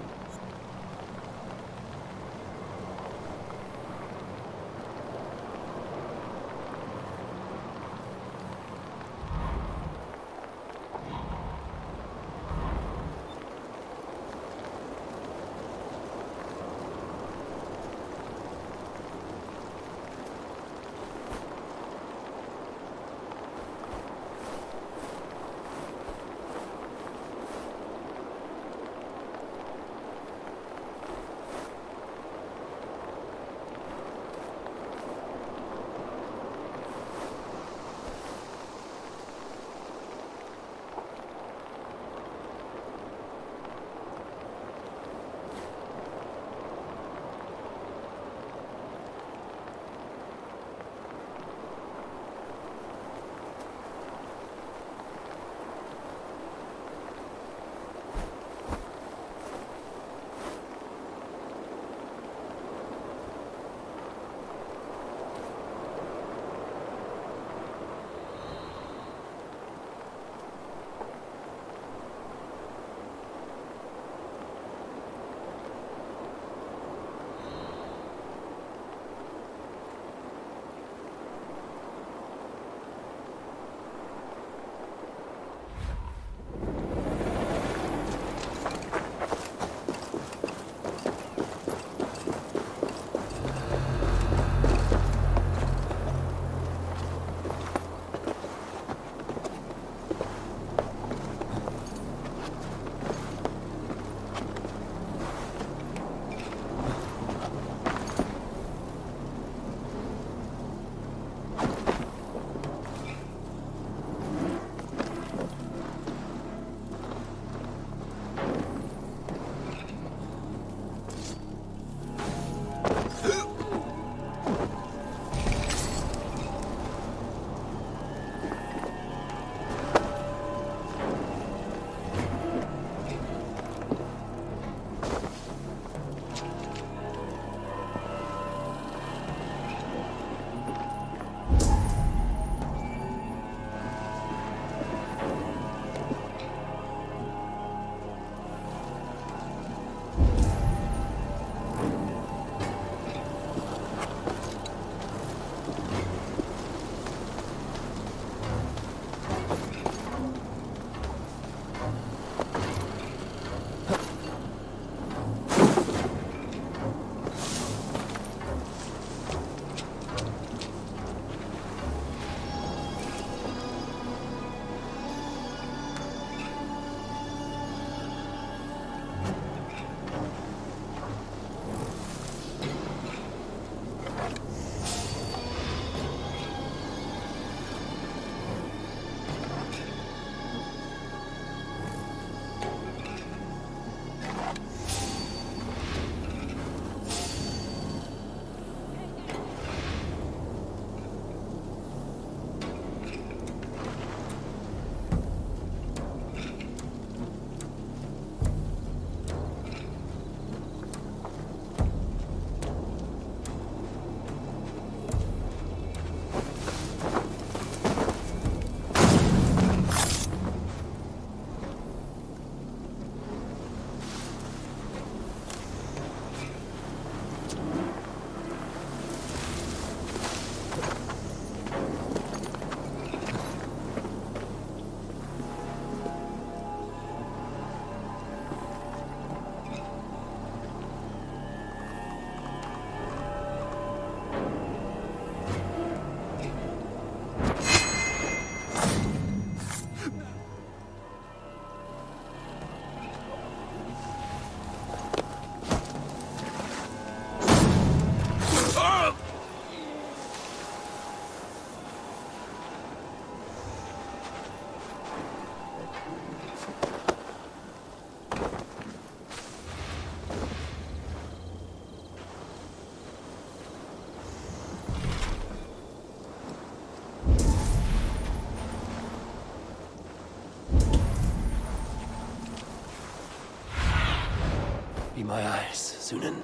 my eyes, Sunan.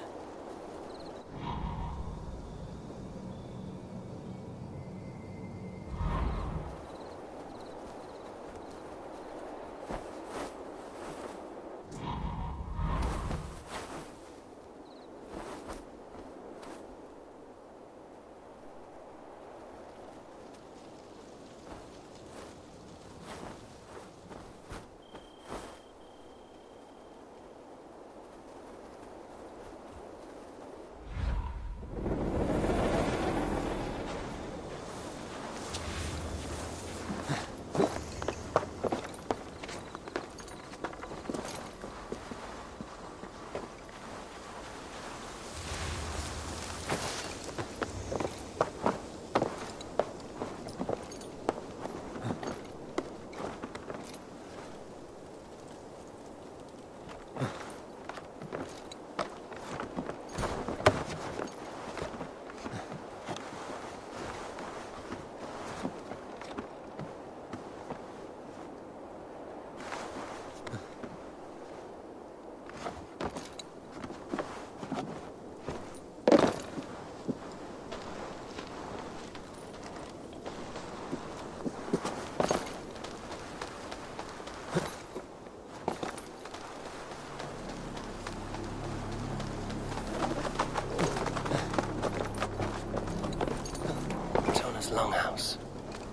Longhouse.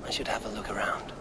I should have a look around.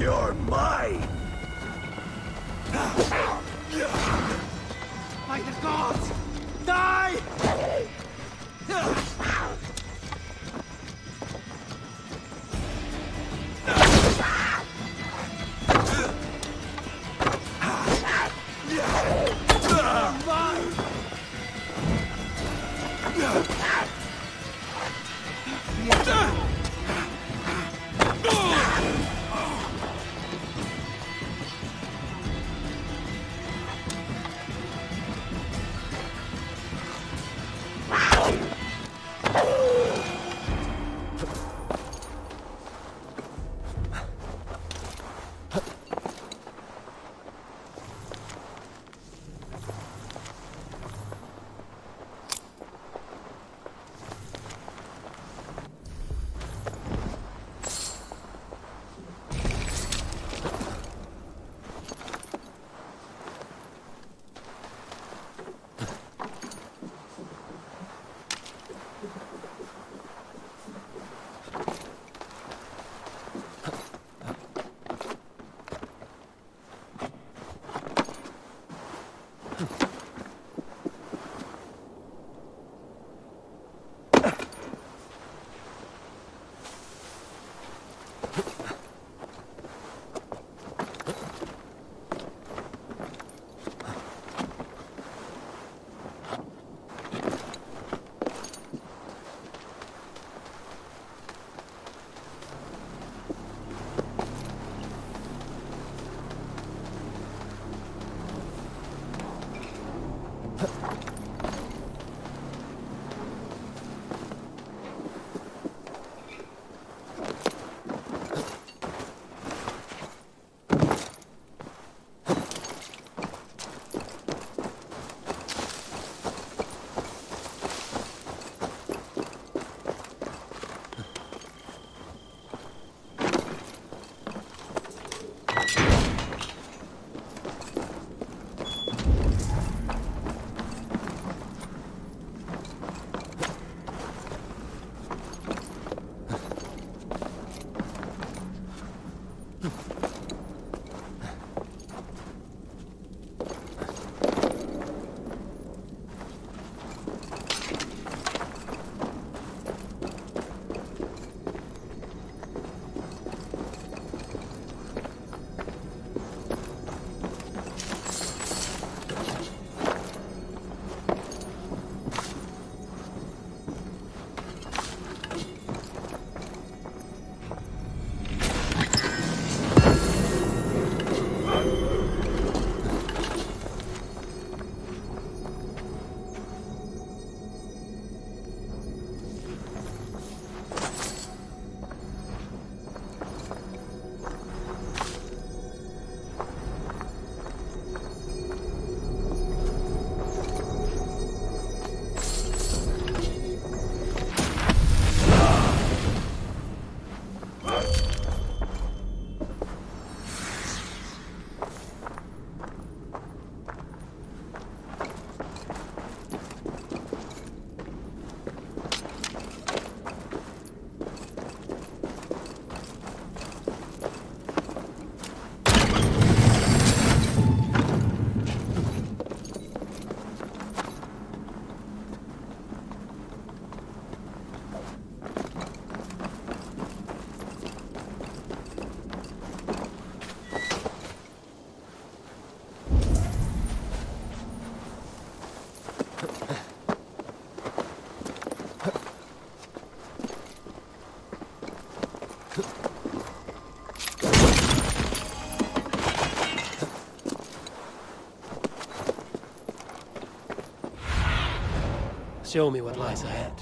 You're mine! By the gods! Die! Show me what lies ahead.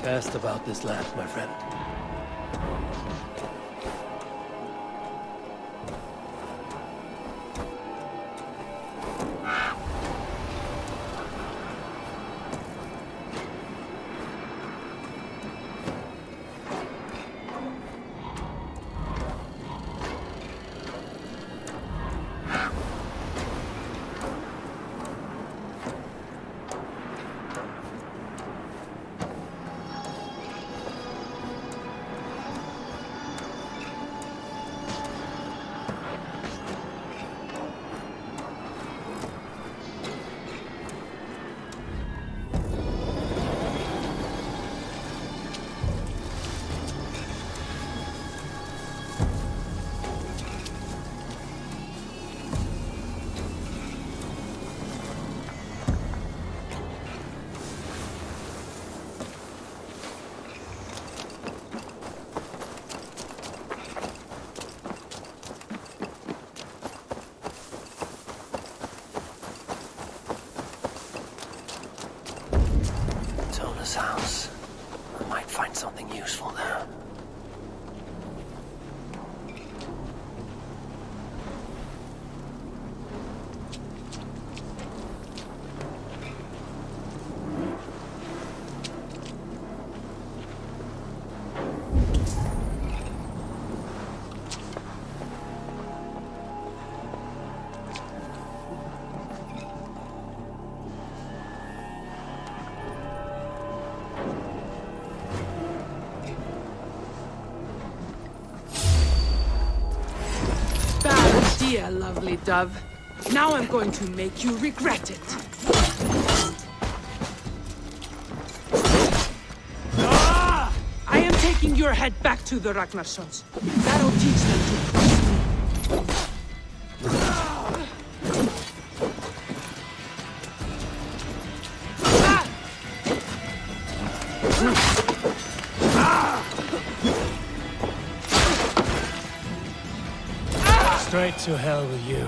Cast about this land, my friend. House. I might find something useful there. Yeah, lovely dove. Now I'm going to make you regret it. I am taking your head back to the Ragnarsons. That'll teach them to trust me. Straight to hell with you.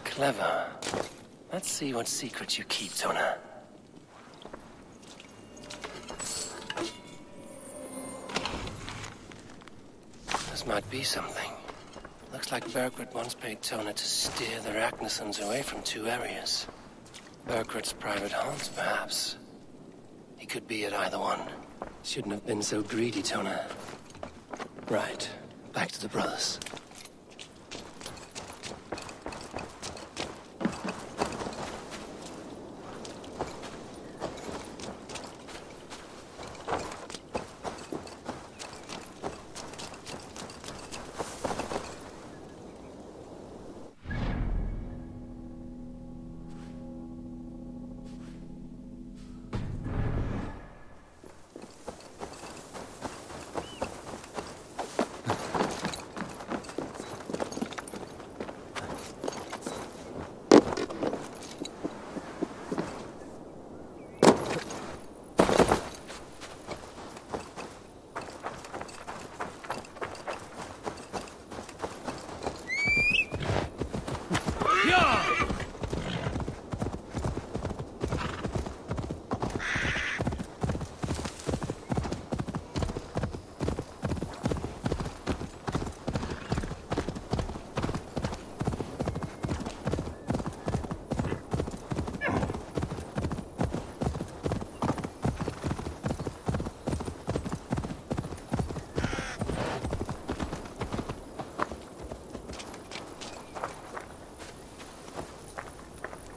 Clever. Let's see what secrets you keep, Tona. This might be something. Looks like Bergred once paid Tona to steer the Ragnarsons away from 2 areas. Bergred's private haunts, perhaps. He could be at either one. Shouldn't have been so greedy, Tona. Right. Back to the brothers.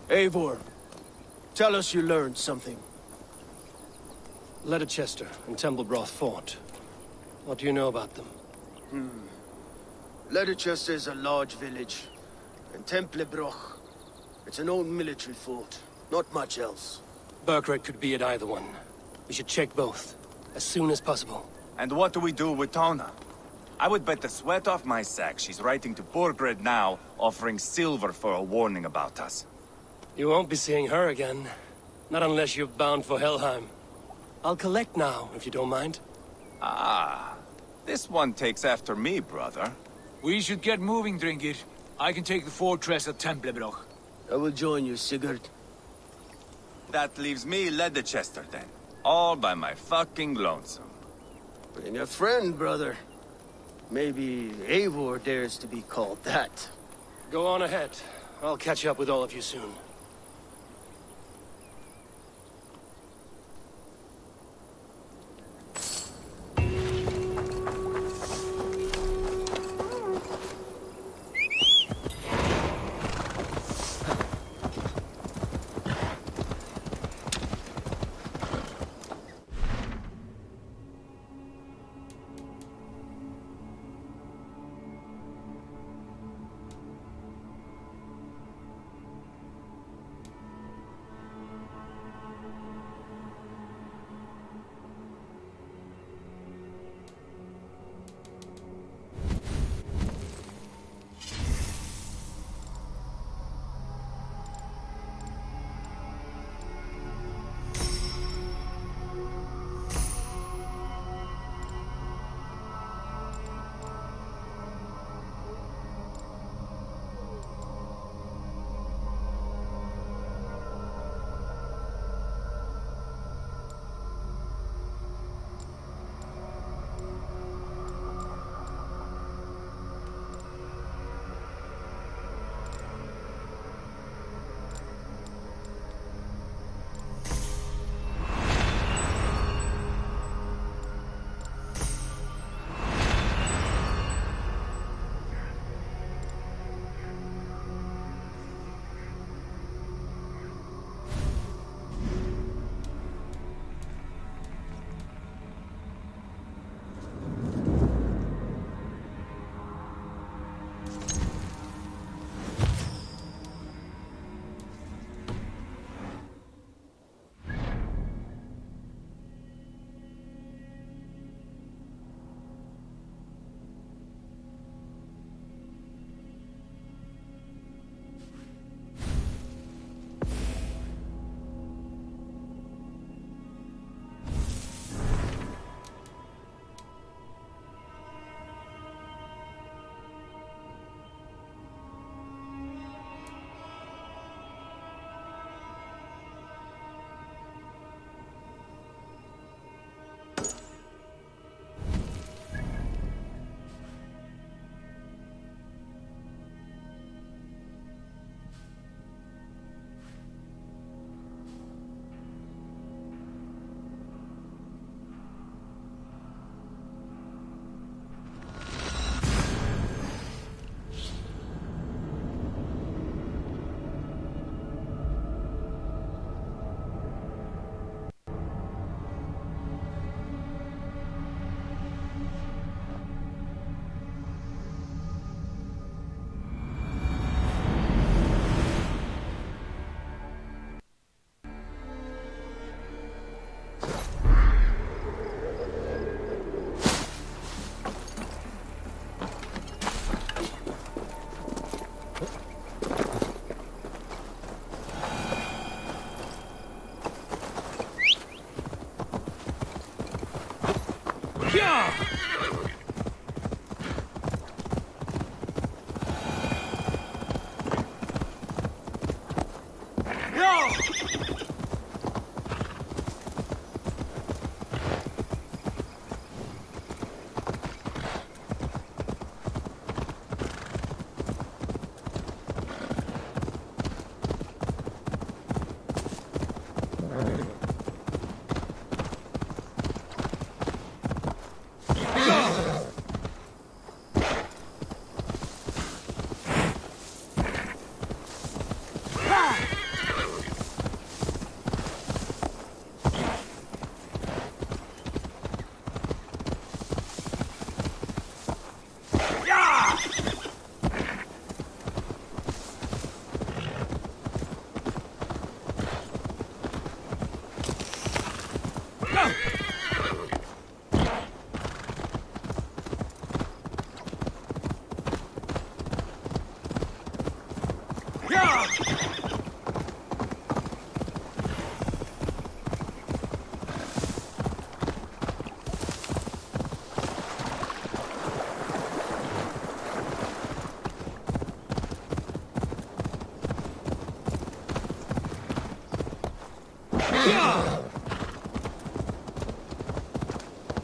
Eivor, tell us you learned something. Leicester and Templebroth fought. What do you know about them? Leicester is a large village, and Templebroch, it's an old military fort. Not much else. Bergred could be at either one. We should check both, as soon as possible. And what do we do with Tona? I would bet the sweat off my sack she's writing to Borgred now, offering silver for a warning about us. You won't be seeing her again. Not unless you're bound for Helheim. I'll collect now, if you don't mind. Ah, this one takes after me, brother. We should get moving, Drinkir. I can take the fortress at Templebroch. I will join you, Sigurd. That leaves me Leicester then. All by my fucking lonesome. Bring a friend, brother. Maybe Eivor dares to be called that. Go on ahead. I'll catch up with all of you soon.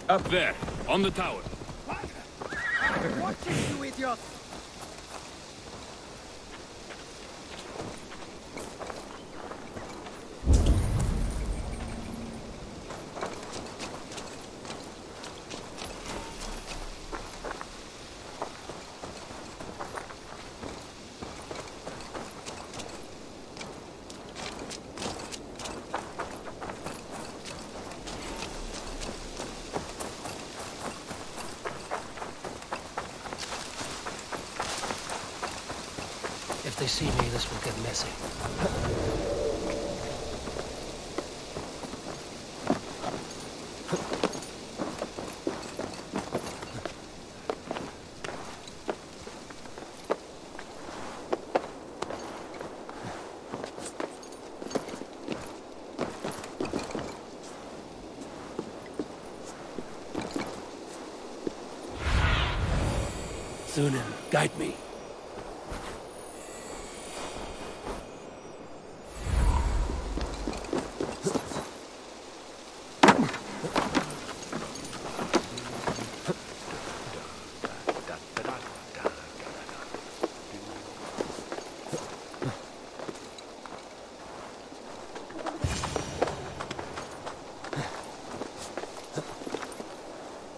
Up there, on the tower. Watch it, you idiot! If they see me, this will get messy. Sunan, guide me.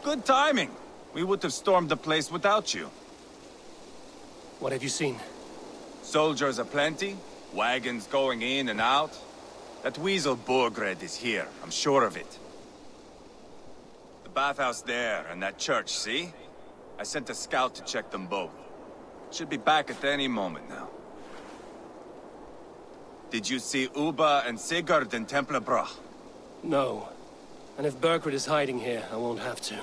Good timing. We would have stormed the place without you. What have you seen? Soldiers aplenty, wagons going in and out. That weasel Borgred is here, I'm sure of it. The bathhouse there and that church, see? I sent a scout to check them both. Should be back at any moment now. Did you see Uba and Sigurd in Templebrach? No. And if Berkred is hiding here, I won't have to.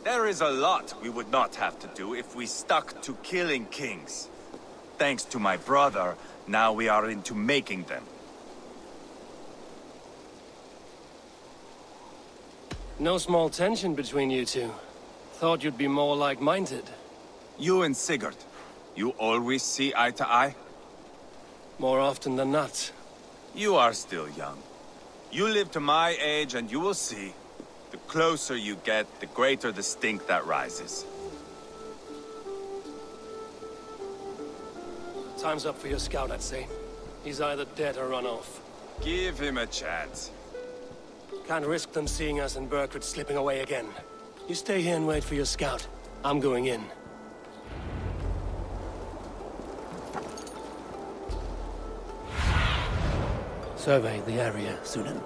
There is a lot we would not have to do if we stuck to killing kings. Thanks to my brother, now we are into making them. No small tension between you two. Thought you'd be more like-minded. You and Sigurd, you always see eye to eye? More often than not. You are still young. You live to my age and you will see. The closer you get, the greater the stink that rises. Time's up for your scout, I'd say. He's either dead or run off. Give him a chance. Can't risk them seeing us and Berkred slipping away again. You stay here and wait for your scout. I'm going in. Survey the area, Sunan.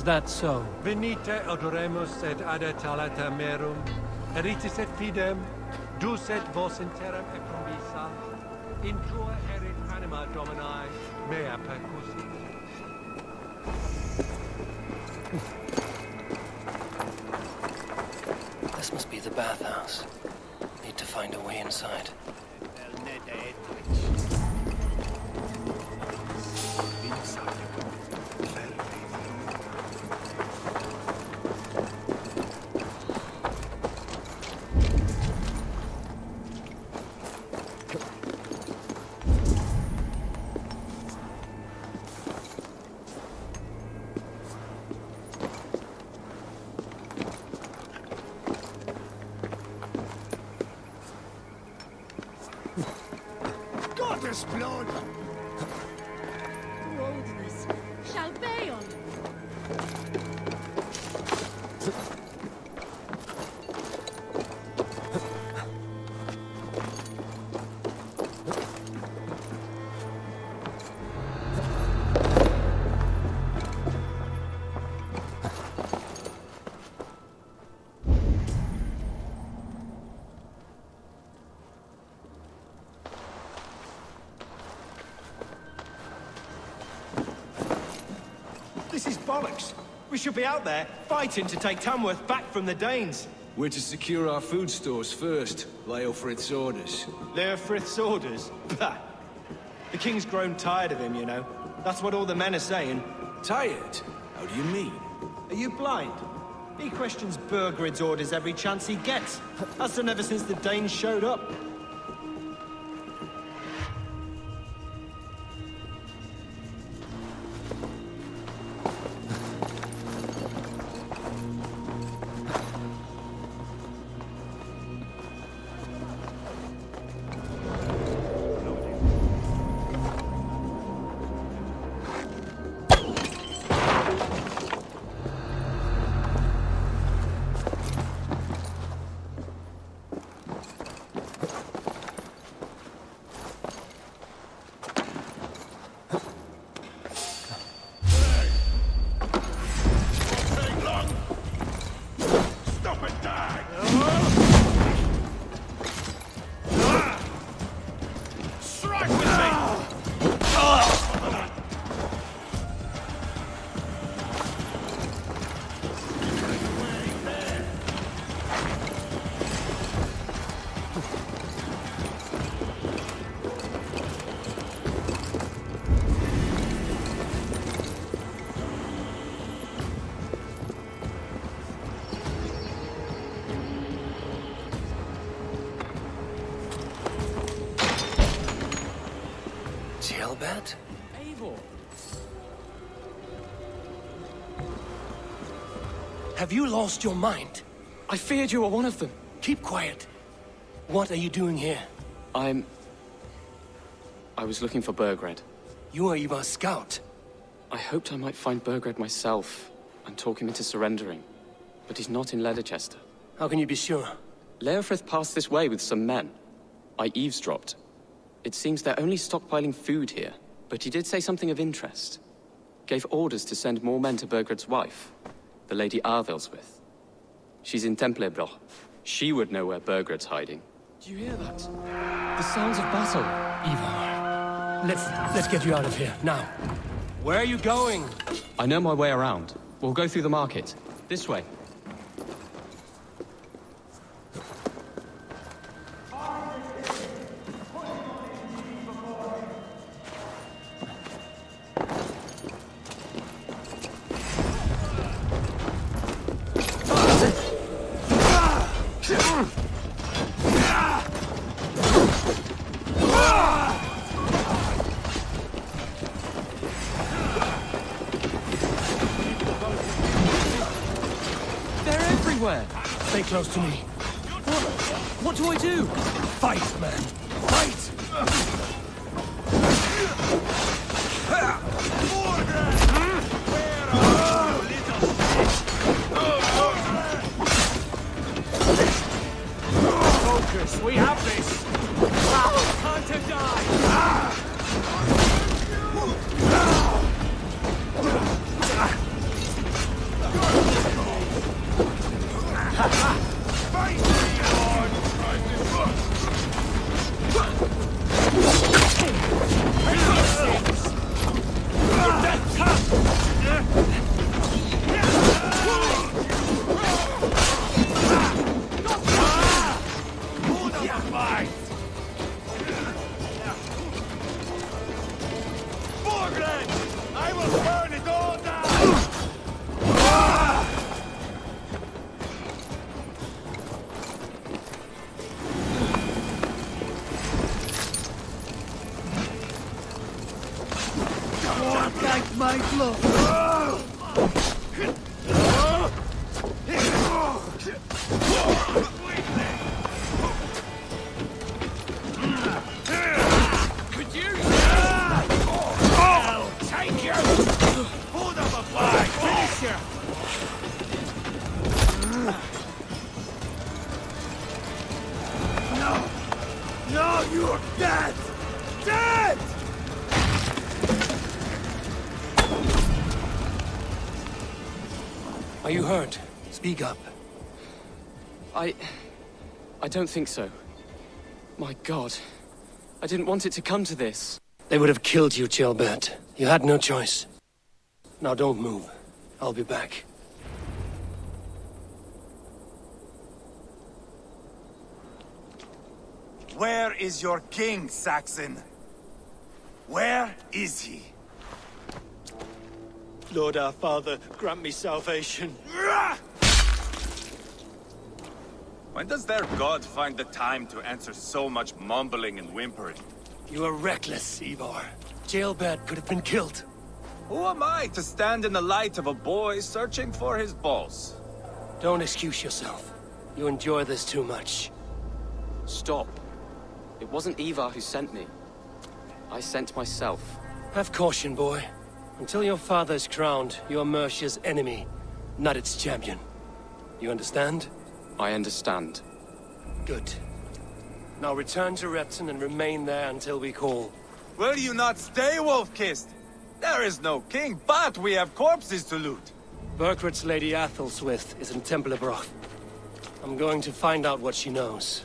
that so? Venite odoremus et adetalata merum, eritis et fidem, dus et vos interam e combisa, in tua erit anima domini, mea percussit. This must be the bathhouse. Need to find a way inside. Gottes blood! Boldness shall pay on. This is bollocks. We should be out there, fighting to take Tamworth back from the Danes. We're to secure our food stores first. Leofrith's orders. Leofrith's orders? Bah! The king's grown tired of him, you know. That's what all the men are saying. Tired? How do you mean? Are you blind? He questions Burgred's orders every chance he gets. That's done ever since the Danes showed up. Jailbat? Eivor! Have you lost your mind? I feared you were one of them. Keep quiet. What are you doing here? I was looking for Burgred. You are Ivar's scout. I hoped I might find Burgred myself and talk him into surrendering. But he's not in Leicester. How can you be sure? Leofrith passed this way with some men. I eavesdropped. It seems they're only stockpiling food here, but he did say something of interest. Gave orders to send more men to Burgred's wife, the Lady Arvelswith. She's in Templebroch. She would know where Burgred's hiding. Do you hear that? The sounds of battle. Ivar, let's get you out of here, now. Where are you going? I know my way around. We'll go through the market. This way. Stay close to me. What do I do? Fight, man. Fight! Focus, we have this! Time to die! I will burn it all down! Like my glove. Could you? I'll take you! Hold up a flag! Finish you! No! No, you're dead! Dead! Are you hurt? Speak up. I don't think so. My God. I didn't want it to come to this. They would have killed you, Gilbert. You had no choice. Now don't move. I'll be back. Where is your king, Saxon? Where is he? Lord our Father, grant me salvation. When does their god find the time to answer so much mumbling and whimpering? You are reckless, Ivar. Jailbird could have been killed. Who am I to stand in the light of a boy searching for his balls? Don't excuse yourself. You enjoy this too much. Stop. It wasn't Ivar who sent me. I sent myself. Have caution, boy. Until your father's crowned, you're Mercia's enemy, not its champion. You understand? I understand. Good. Now return to Repton and remain there until we call. Will you not stay, Wolf-Kissed? There is no king, but we have corpses to loot. Burkred's Lady Athelstwith is in Templebroth. I'm going to find out what she knows.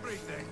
Everything.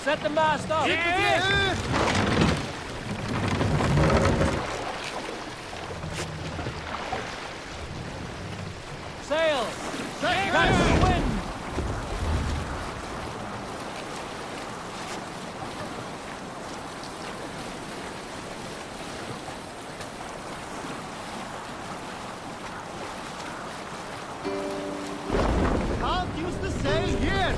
Set the mast up! Sail! Catch the wind! Can't use the sail here!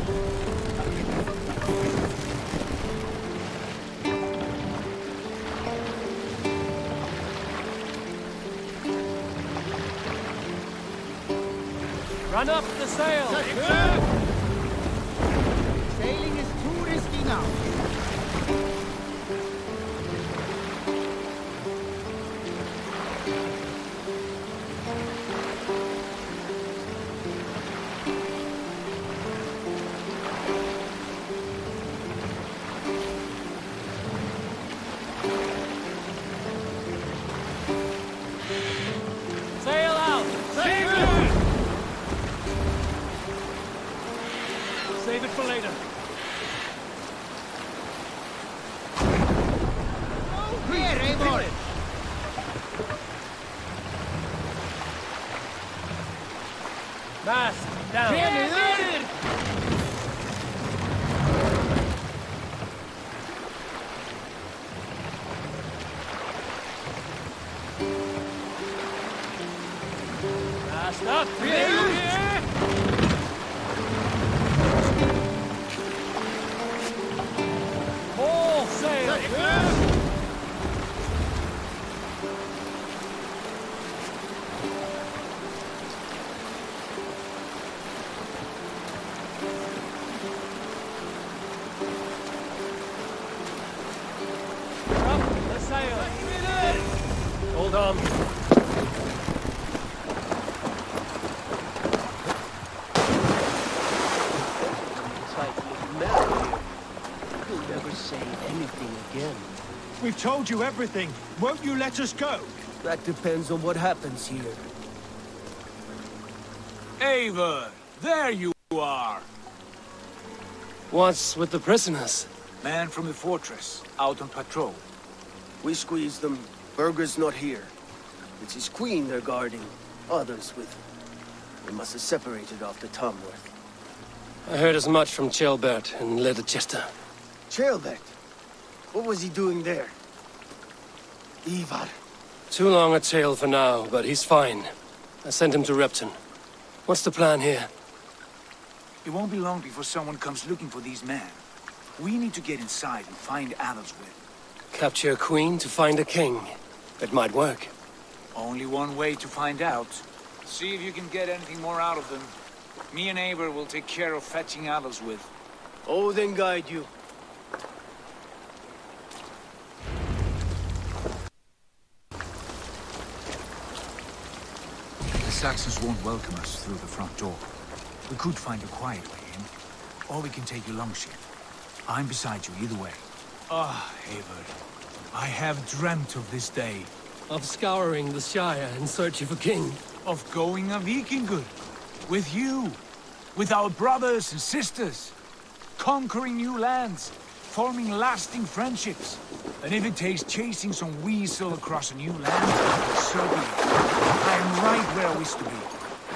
Run up the sail! now. Sail out! Save it! Save it for later. Here, Eivor! Mast down. Mast up. All sail. Hold on. It's like you've met here. You'll never say anything again. We've told you everything. Won't you let us go? That depends on what happens here. Eivor, there you are. What's with the prisoners? Man from the fortress, out on patrol. We squeezed them. Berger's not here. It's his queen they're guarding. Others with him. They must have separated after Tamworth. I heard as much from Chelbert and Leicester. Chelbert? What was he doing there? Ivar. Too long a tale for now, but he's fine. I sent him to Repton. What's the plan here? It won't be long before someone comes looking for these men. We need to get inside and find Adelswyn. Capture a queen to find a king. It might work. Only one way to find out. See if you can get anything more out of them. Me and Eivor will take care of fetching Adelswyn. Odin guide you. The Saxons won't welcome us through the front door. We could find a quiet way in, or we can take your longship. I'm beside you either way. Ah, Eivor, I have dreamt of this day. Of scouring the Shire in search of a king. Of going a Vikingur. With you. With our brothers and sisters. Conquering new lands. Forming lasting friendships. And if it takes chasing some weasel across a new land, so be it. I am right where I wish to be.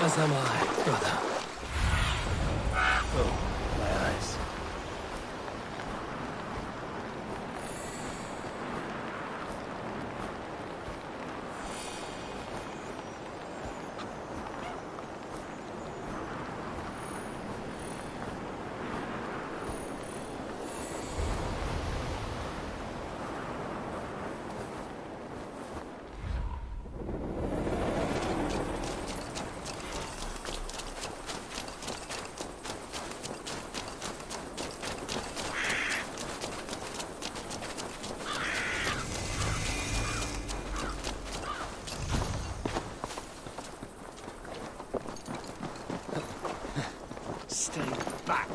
As am I, brother. Oh, my eyes. Stay back.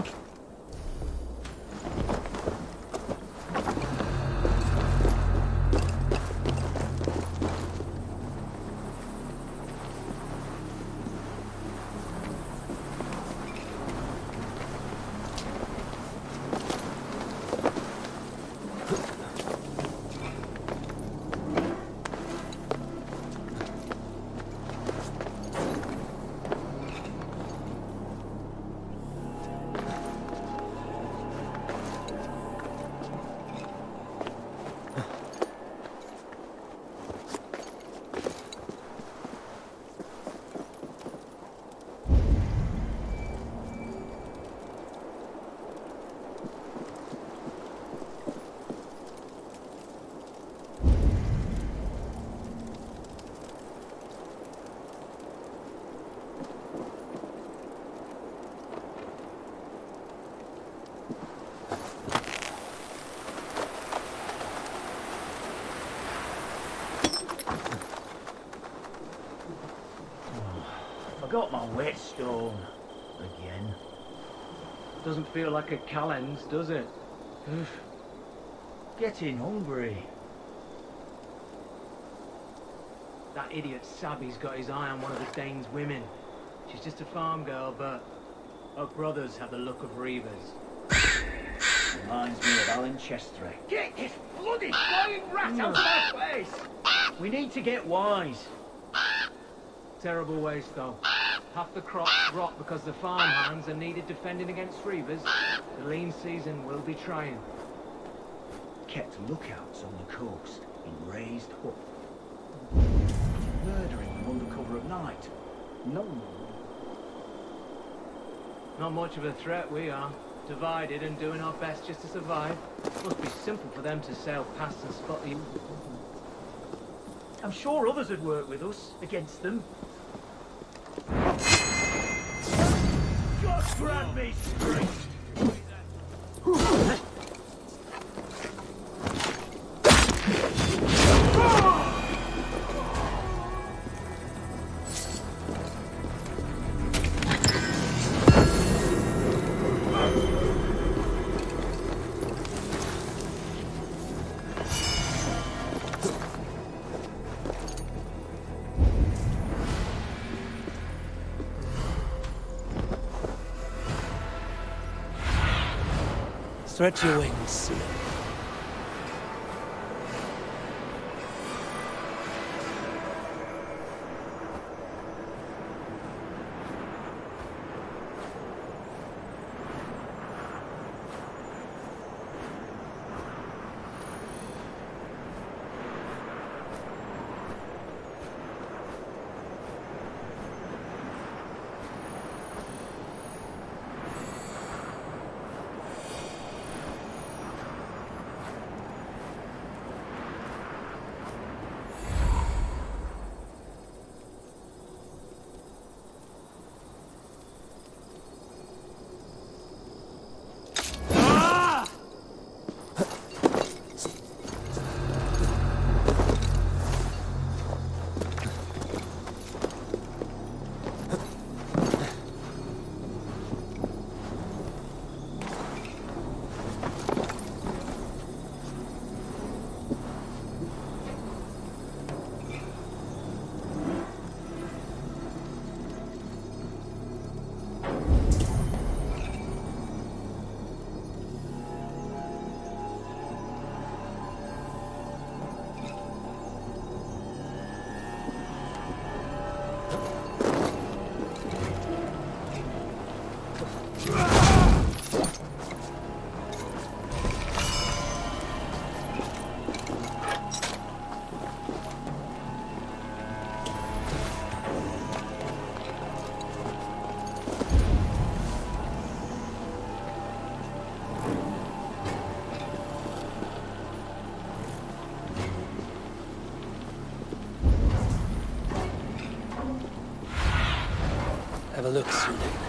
forgot my whetstone. Again. Doesn't feel like a Calends, does it? Oof. Getting hungry. That idiot Sabby's got his eye on one of the Dane's women. She's just a farm girl, but her brothers have the look of reavers. Reminds me of Alan Chester. Get this bloody flying rat out of my face! We need to get wise. Terrible waste, though. Half the crops rot because the farm hands are needed defending against reavers. The lean season will be trying. Kept lookouts on the coast in raised hut. Murdering them under cover of night. No one. Not much of a threat, we are. Divided and doing our best just to survive. Must be simple for them to sail past and spot you. I'm sure others would work with us against them. God grant me strength! Stretch your wings. Have a look, Sunan.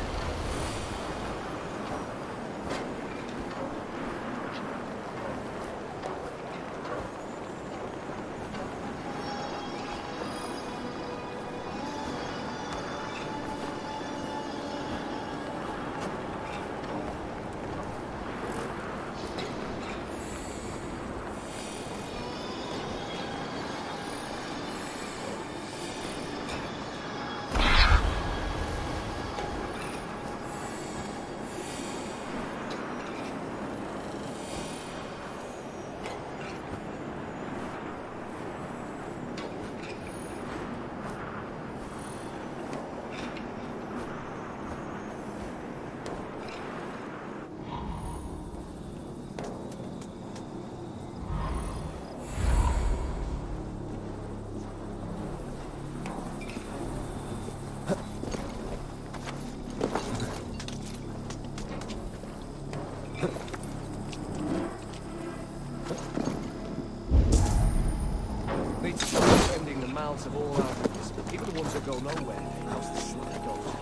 Of all outfits, even the ones that go nowhere. How's the slip goes?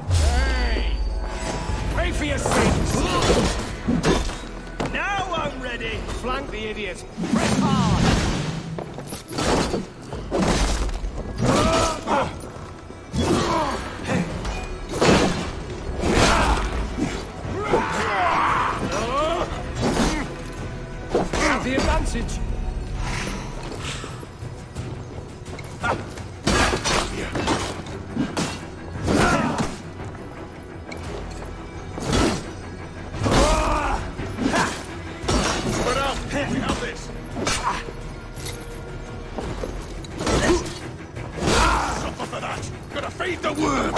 Hey! Pay for your sins! Now I'm ready! Flank the idiots! Press hard! Have the advantage. Spread out! We have this! Suffer for that! Gotta feed the worm!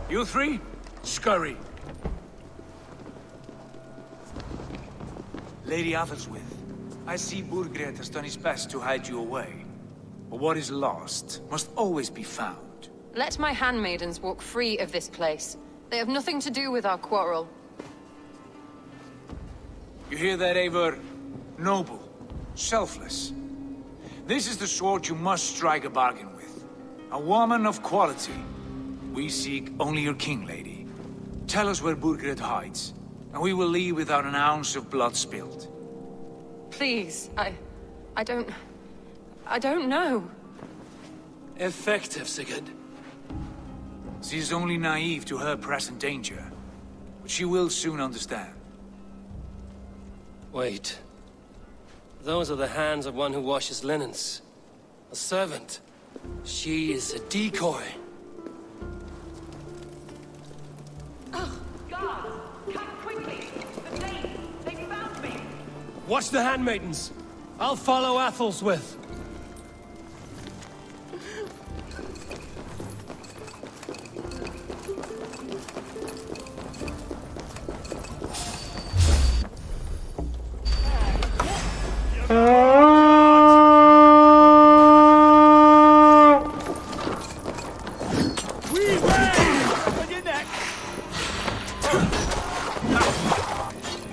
You three, scurry. Lady Athelstwith, I see Burgred has done his best to hide you away. But what is lost must always be found. Let my handmaidens walk free of this place. They have nothing to do with our quarrel. You hear that, Eivor? Noble, selfless. This is the sword you must strike a bargain with. A woman of quality. We seek only your king, lady. Tell us where Burgred hides, and we will leave without an ounce of blood spilled. Please, I don't know. Effective, Sigurd. She is only naive to her present danger, but she will soon understand. Wait. Those are the hands of one who washes linens. A servant. She is a decoy. Watch the handmaidens. I'll follow Athelstwith.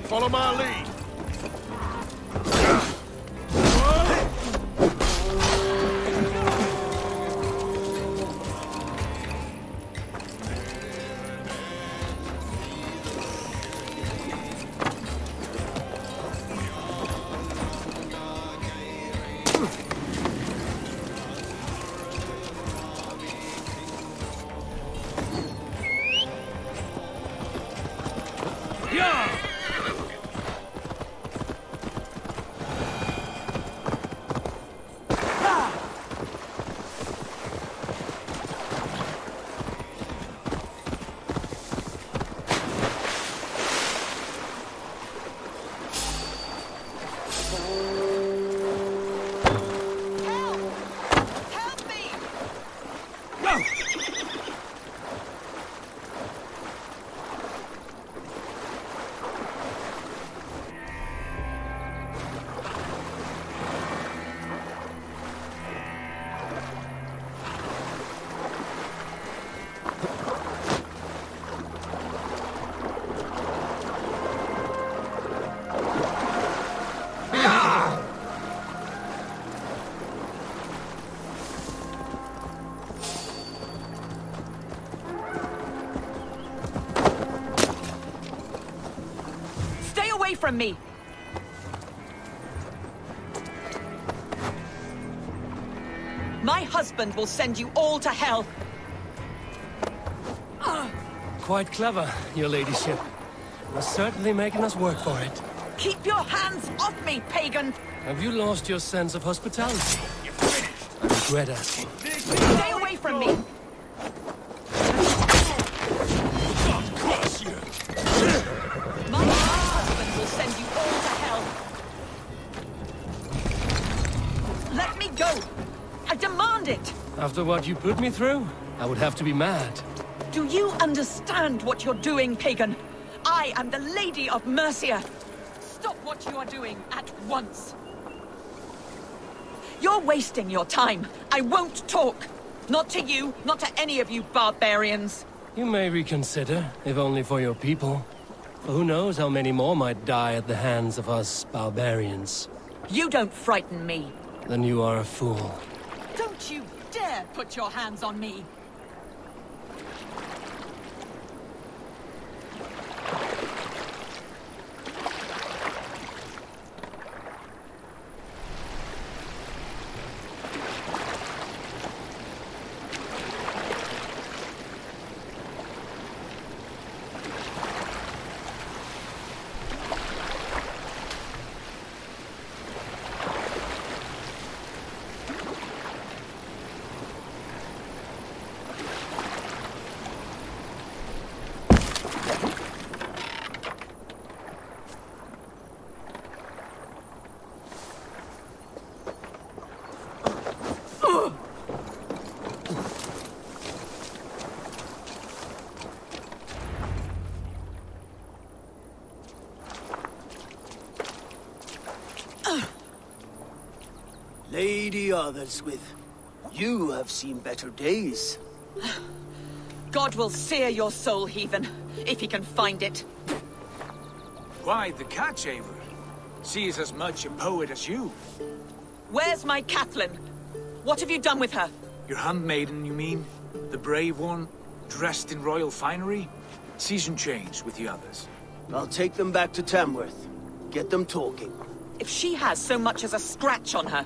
Follow my lead. From me. My husband will send you all to hell. Quite clever, your ladyship. You're certainly making us work for it. Keep your hands off me, pagan! Have you lost your sense of hospitality? You're finished. I regret asking. Stay away from me! God curse you! My husband will send you all to hell. Let me go! I demand it! After what you put me through, I would have to be mad. Do you understand what you're doing, pagan? I am the Lady of Mercia. Stop what you are doing at once. You're wasting your time. I won't talk. Not to you, not to any of you barbarians. You may reconsider, if only for your people. For who knows how many more might die at the hands of us barbarians. You don't frighten me. Then you are a fool. Don't you dare put your hands on me! Lady Otherswith, you have seen better days. God will sear your soul, heathen, if he can find it. Why, the catch, Eivor? She is as much a poet as you. Where's my Catelyn? What have you done with her? Your handmaiden, you mean? The brave one, dressed in royal finery? Season change with the others. I'll take them back to Tamworth. Get them talking. If she has so much as a scratch on her.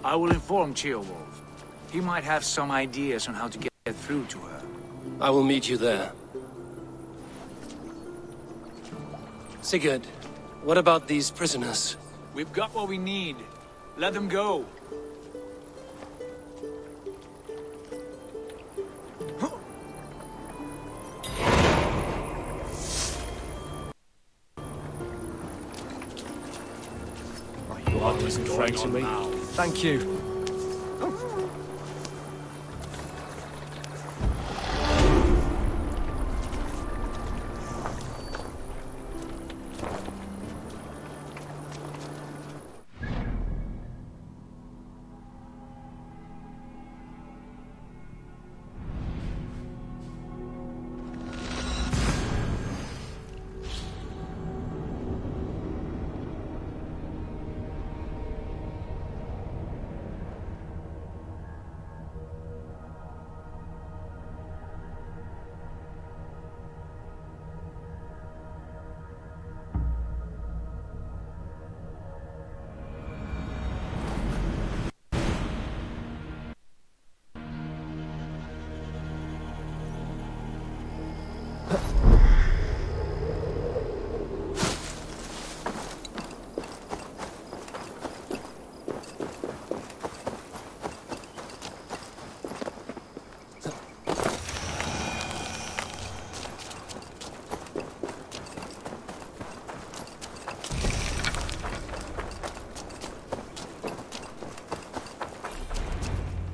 I will inform Ceolwulf. He might have some ideas on how to get through to her. I will meet you there. Sigurd, what about these prisoners? We've got what we need. Let them go. What isn't frank to me? Thank you.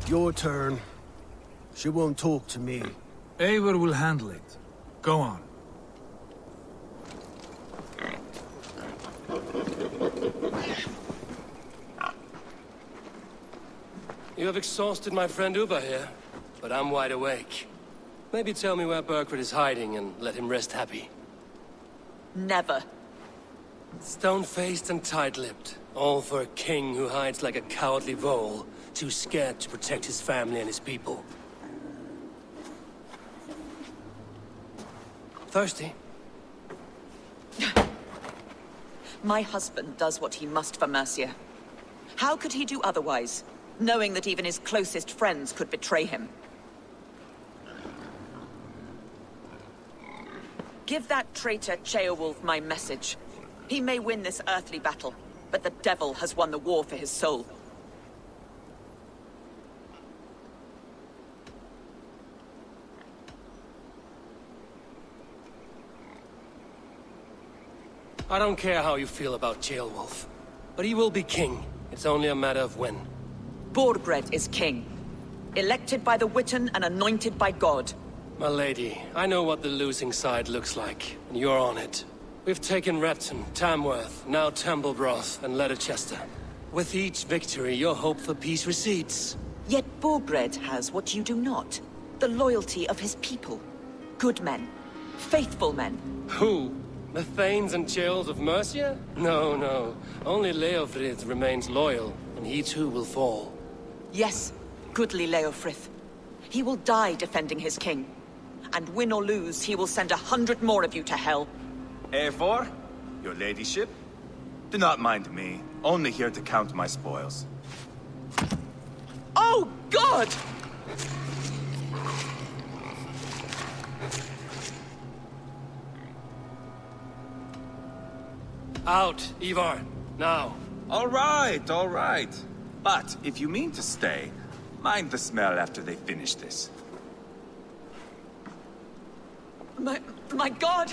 Your turn. She won't talk to me. Eivor will handle it. Go on. You have exhausted my friend Uba here, but I'm wide awake. Maybe tell me where Burkred is hiding and let him rest happy. Never. Stone-faced and tight-lipped. All for a king who hides like a cowardly vole, too scared to protect his family and his people. Thirsty? My husband does what he must for Mercia. How could he do otherwise, knowing that even his closest friends could betray him? Give that traitor Ceolwulf my message. He may win this earthly battle, but the devil has won the war for his soul. I don't care how you feel about Ceolwulf, but he will be king. It's only a matter of when. Borgred is king. Elected by the Witan and anointed by God. My lady, I know what the losing side looks like, and you're on it. We've taken Repton, Tamworth, now Temblebroth, and Letterchester. With each victory, your hope for peace recedes. Yet Borgred has what you do not. The loyalty of his people. Good men. Faithful men. Who? The Thanes and Chills of Mercia? No, no. Only Leofrith remains loyal, and he too will fall. Yes, goodly Leofrith. He will die defending his king. And win or lose, he will send 100 more of you to hell. Eivor, your ladyship? Do not mind me. Only here to count my spoils. Oh, God! Out, Ivar. Now. All right. But if you mean to stay, mind the smell after they finish this. My God!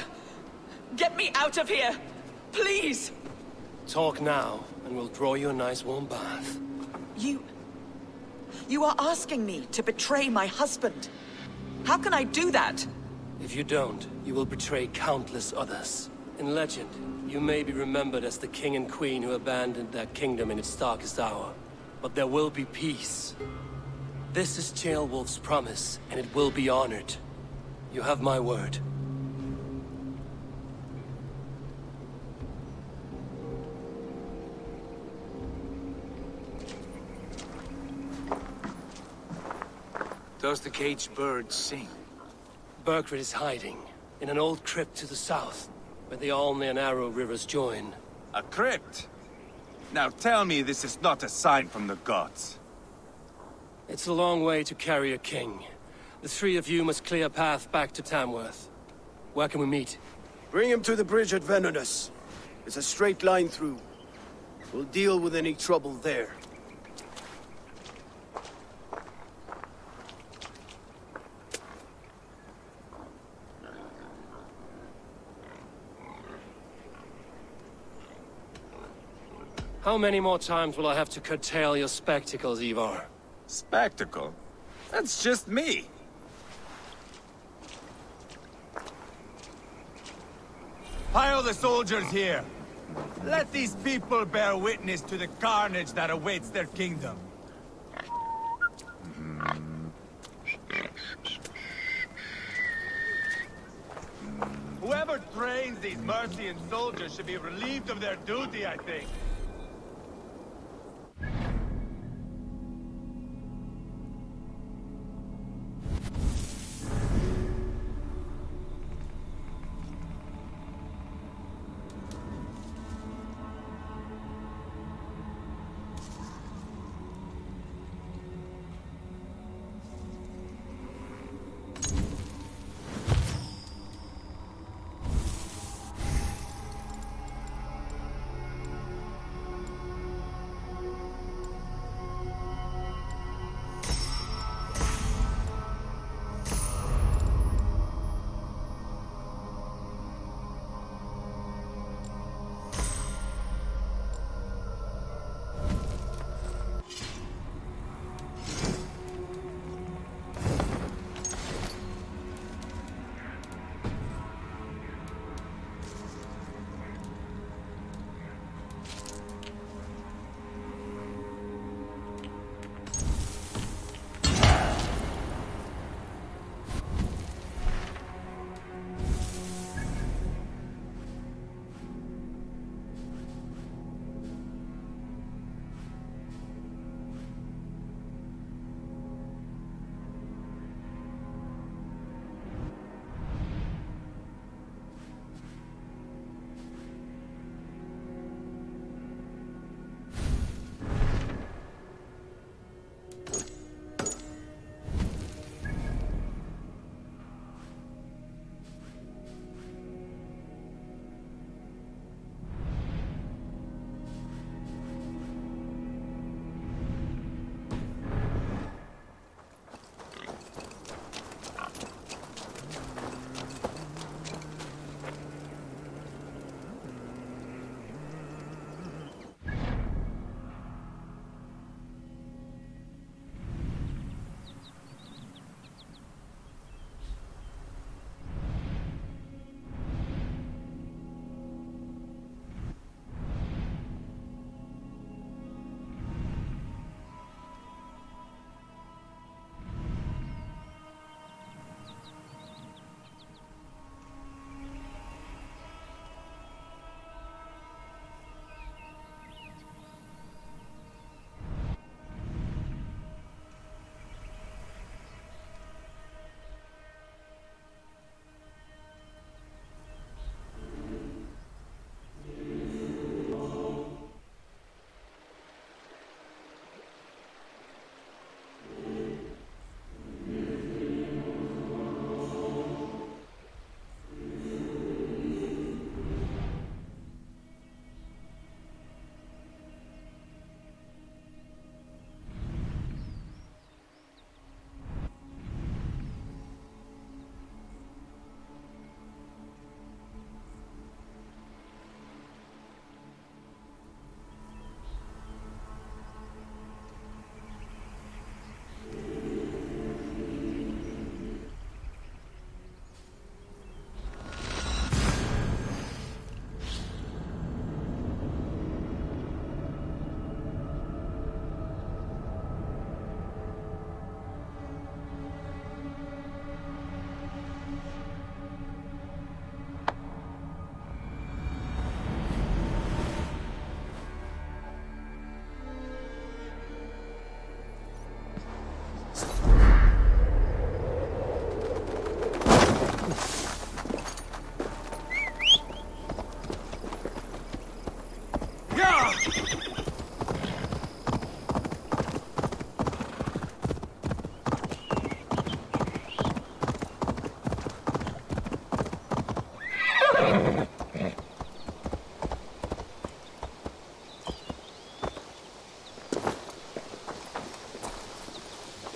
Get me out of here! Please! Talk now, and we'll draw you a nice warm bath. You are asking me to betray my husband. How can I do that? If you don't, you will betray countless others. In legend, you may be remembered as the king and queen who abandoned their kingdom in its darkest hour. But there will be peace. This is Ceolwulf's promise, and it will be honored. You have my word. Does the caged bird sing? Burgred is hiding in an old crypt to the south, where the Alney and Arrow rivers join. A crypt? Now tell me this is not a sign from the gods. It's a long way to carry a king. The three of you must clear a path back to Tamworth. Where can we meet? Bring him to the bridge at Venonus. It's a straight line through. We'll deal with any trouble there. How many more times will I have to curtail your spectacles, Ivar? Spectacle? That's just me. Pile the soldiers here. Let these people bear witness to the carnage that awaits their kingdom. Whoever trains these Mercian soldiers should be relieved of their duty, I think.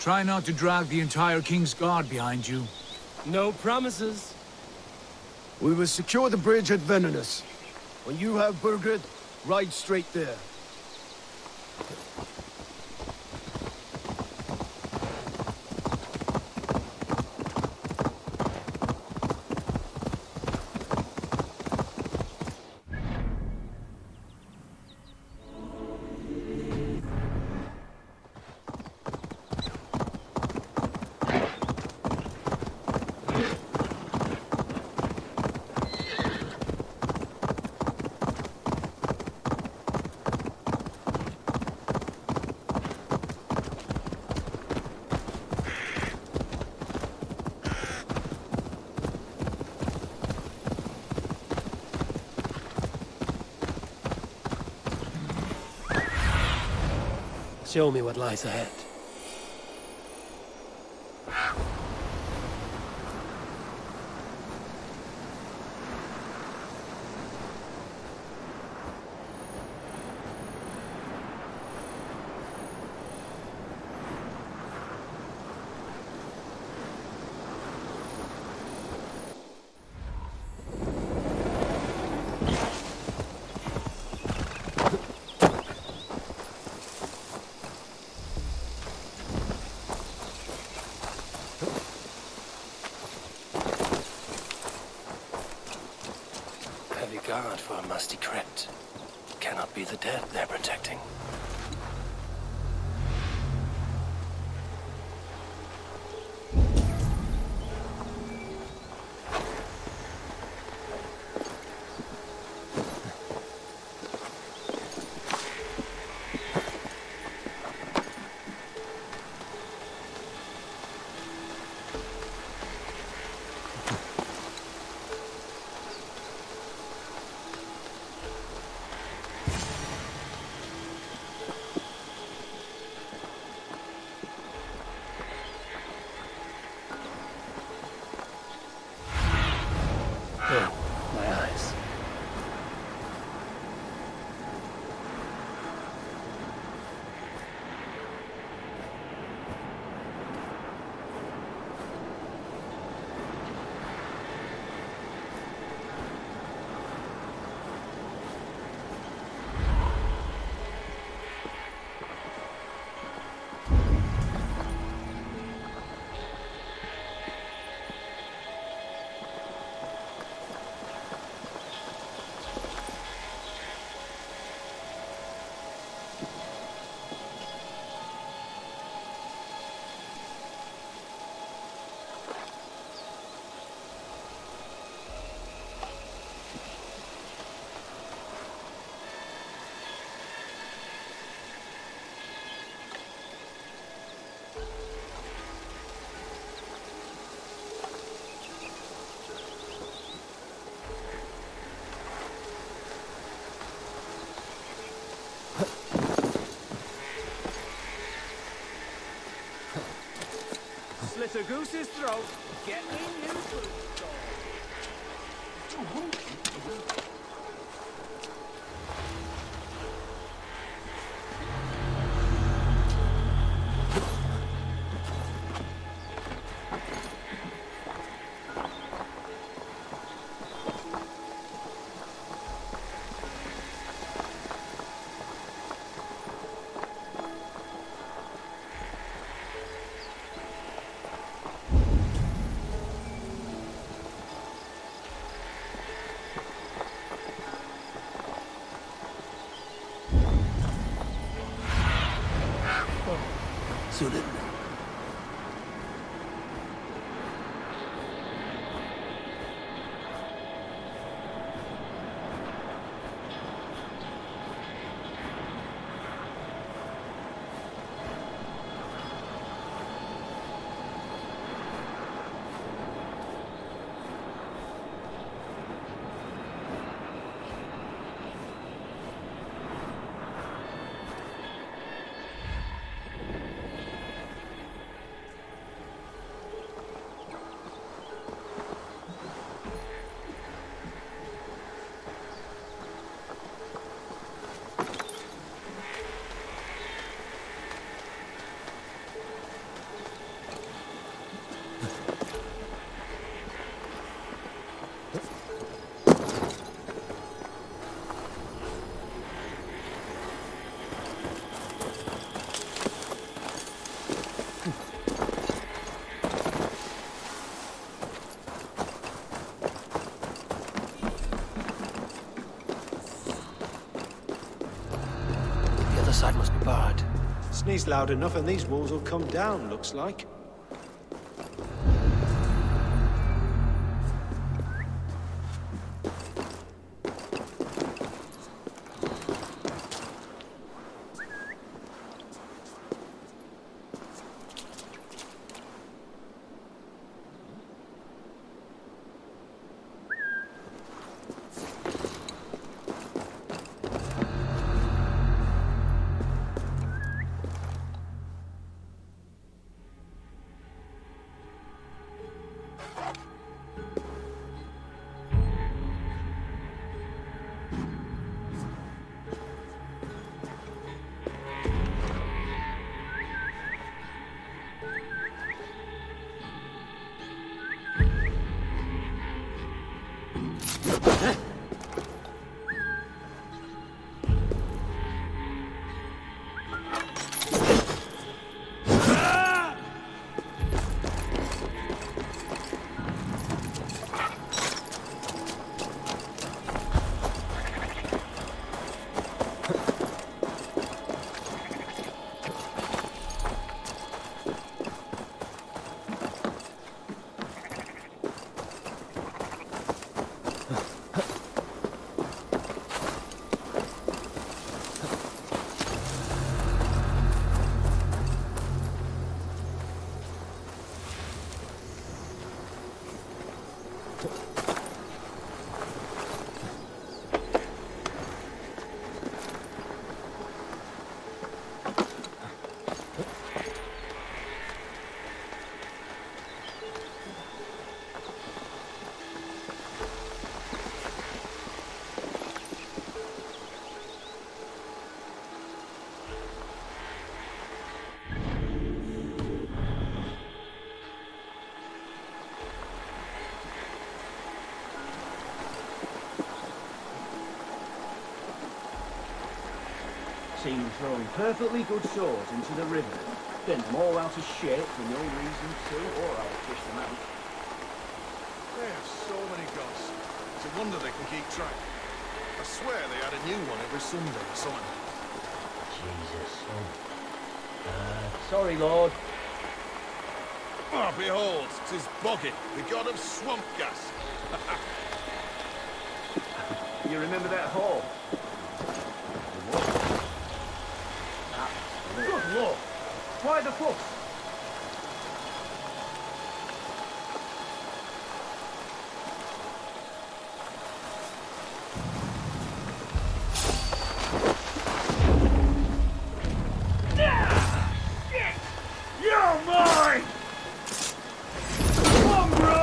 Try not to drag the entire King's Guard behind you. No promises. We will secure the bridge at Venonus. When you have Burgred, ride straight there. Show me what lies ahead. Heavy guard for a musty crypt. Cannot be the dead they're protecting. Oh, my eyes. Slit a goose's throat. Get me new food. Suited. sneeze loud enough and these walls will come down, looks like. Seen them throwing perfectly good swords into the river, bent them all out of shape for no reason to, or I'll fish them out. They have so many gods. It's a wonder they can keep track. I swear they had a new one every Sunday or something. Jesus. Sorry, Lord. Ah, behold, 'tis Boggin, the god of swamp gas. You remember that hole? Good Lord! Why the fuss? You're mine! Come on, bro!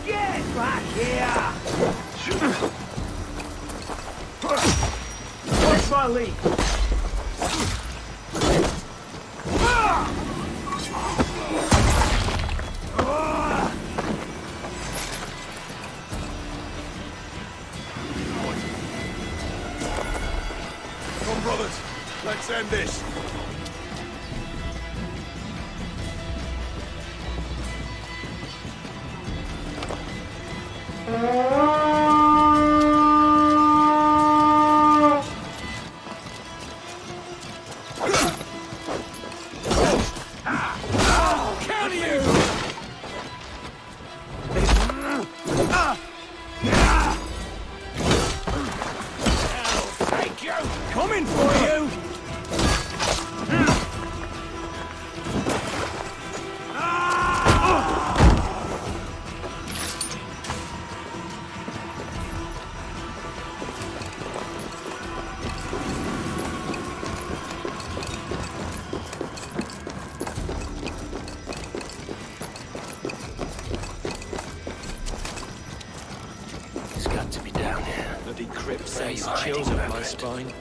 Get back here! Watch my lead! Come, brothers, let's end this. Coming for you! It's got to be down here. Bloody crypt Sends sends chills up my spine.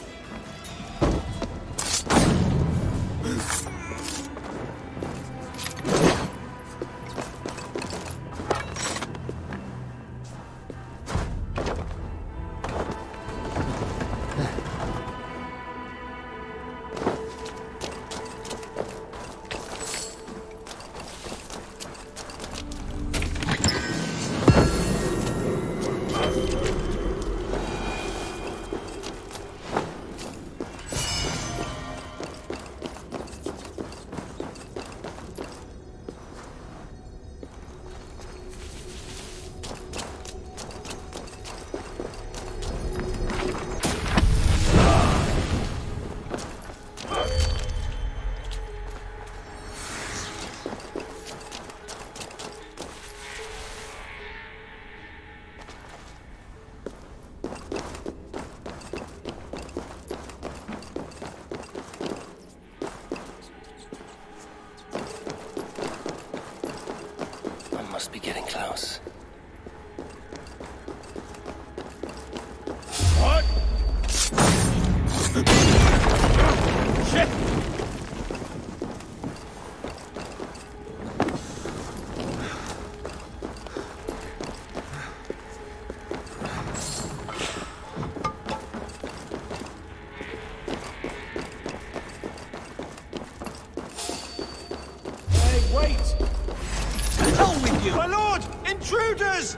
Wait! To hell with you! My lord! Intruders!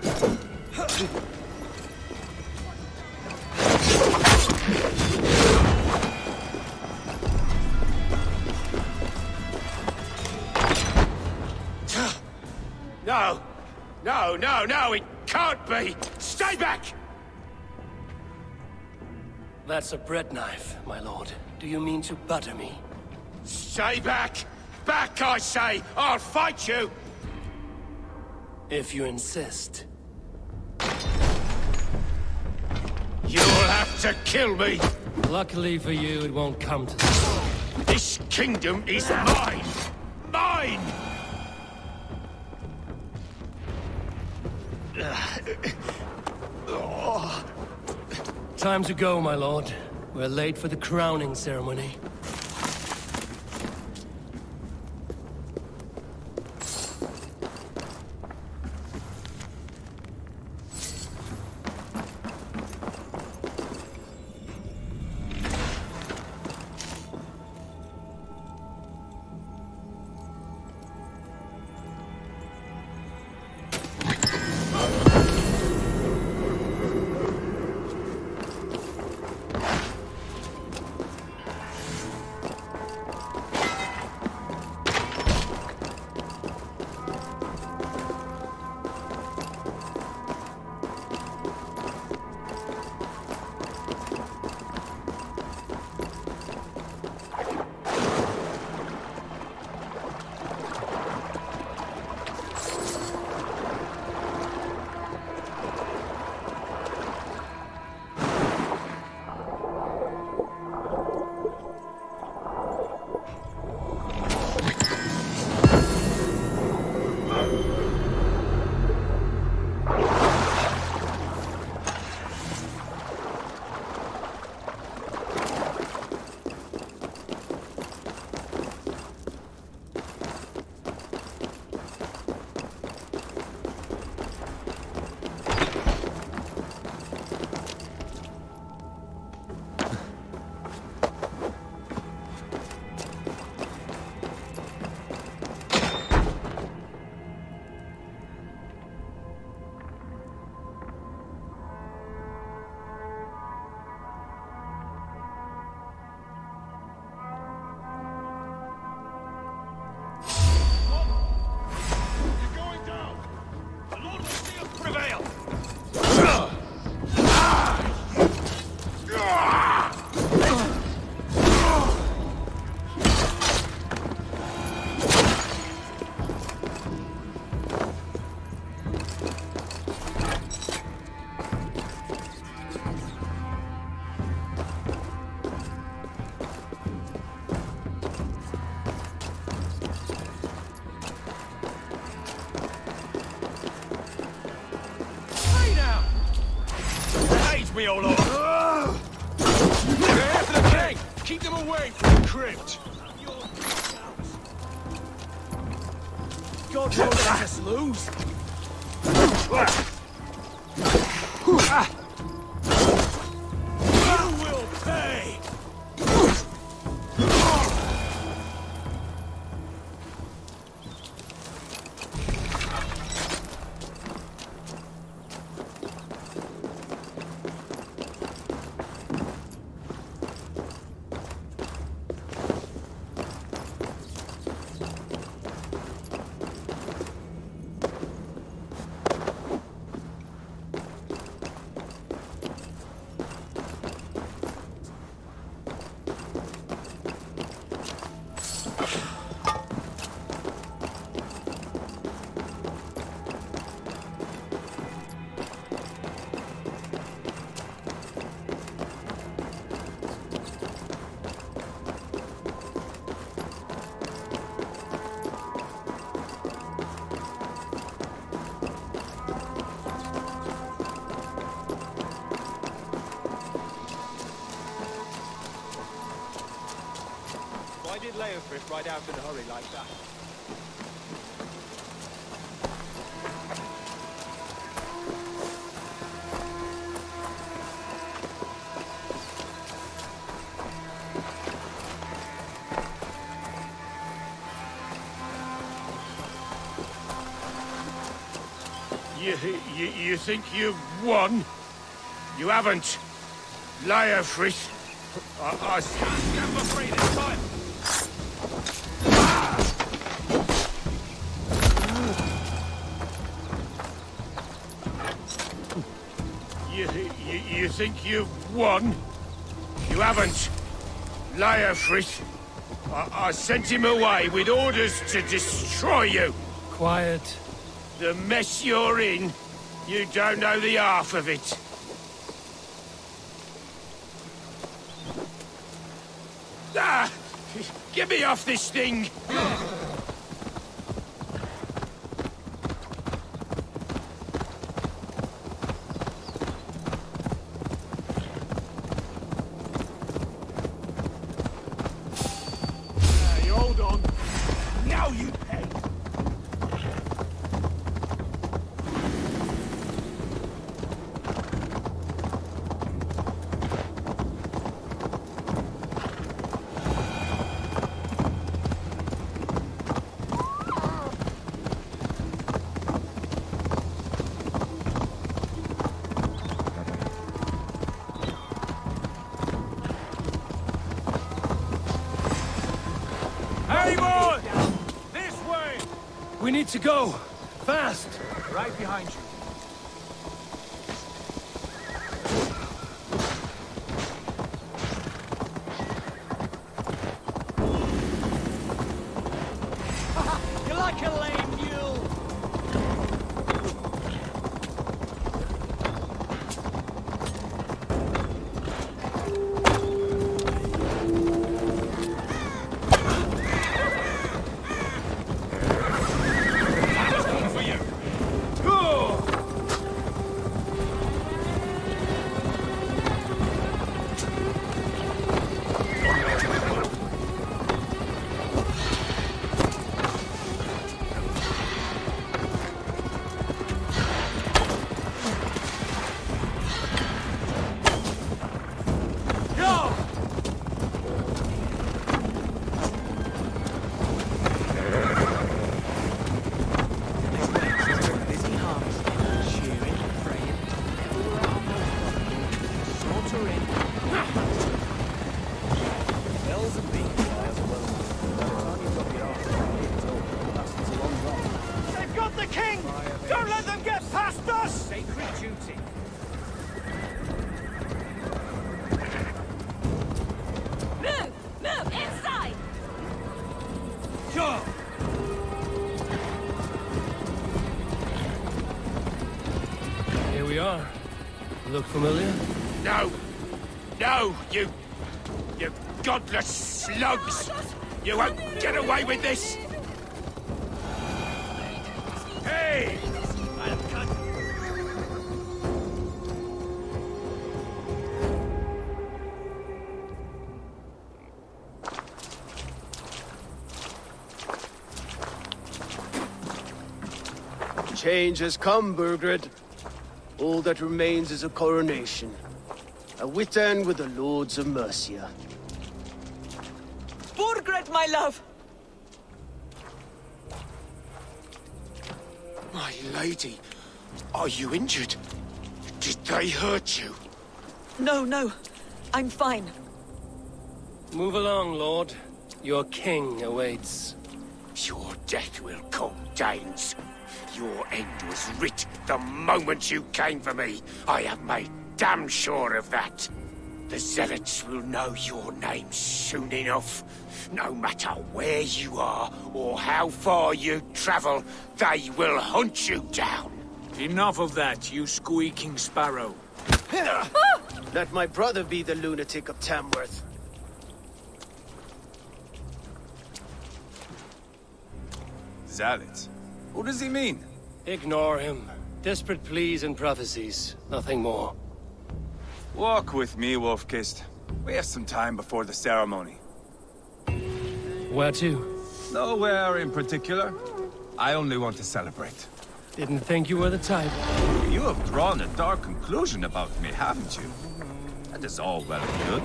No! No, no, no! It can't be! Stay back! That's a bread knife, my lord. Do you mean to butter me? Stay back! Back, I say! I'll fight you! If you insist. You'll have to kill me! Luckily for you, it won't come to this. This kingdom is mine! Mine! Time to go, my lord. We're late for the crowning ceremony. Me all over. They're after the king! Keep them away from the crypt! God won't let us lose! You will pay! Why did Leofric ride out in a hurry like that? You think you've won? You haven't. Liar, Frisk. I stand for free this time. You think you've won? You haven't. Liar, Frisk. I sent him away with orders to destroy you. Quiet. The mess you're in, you don't know the half of it. Ah! Get me off this thing! Hey, hold on. Now you pay! We need to go. Fast. Right behind you. You're like a lame mule. They've got the king! Don't let them get past us! Sacred duty. Move! Move! Inside! Sure! Here we are. Look familiar? No! No, you godless slugs! You won't get away with this! Hey! Change has come, Burgred. All that remains is a coronation. A wit end with the Lords of Mercia. Burgred, my love! My lady, are you injured? Did they hurt you? No, no. I'm fine. Move along, Lord. Your king awaits. Your death will come, Danes. Your end was writ the moment you came for me. I have made damn sure of that. The Zealots will know your name soon enough. No matter where you are or how far you travel, they will hunt you down. Enough of that, you squeaking sparrow. Let my brother be the lunatic of Tamworth. Zealots? What does he mean? Ignore him. Desperate pleas and prophecies. Nothing more. Walk with me, Wolf-Kissed. We have some time before the ceremony. Where to? Nowhere in particular. I only want to celebrate. Didn't think you were the type. You have drawn a dark conclusion about me, haven't you? That is all well and good.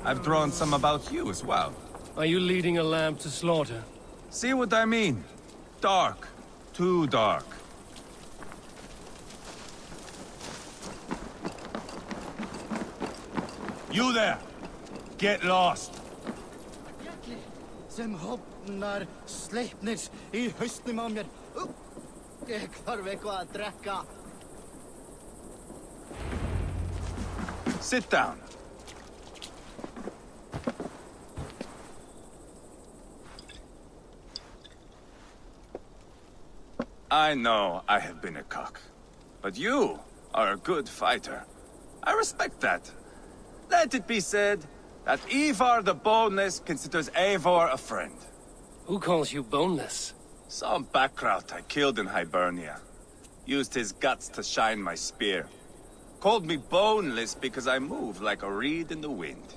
I've drawn some about you as well. Are you leading a lamb to slaughter? See what I mean? Dark. Too dark. You there! Get lost! Sem hopnar sleipnir í haustnum á mér. Ég þarf eitthvað að drekka. Sit down. I know I have been a cock, but you are a good fighter. I respect that. Let it be said that Ivar the Boneless considers Eivor a friend. Who calls you boneless? Some backrout I killed in Hibernia. Used his guts to shine my spear. Called me boneless because I move like a reed in the wind.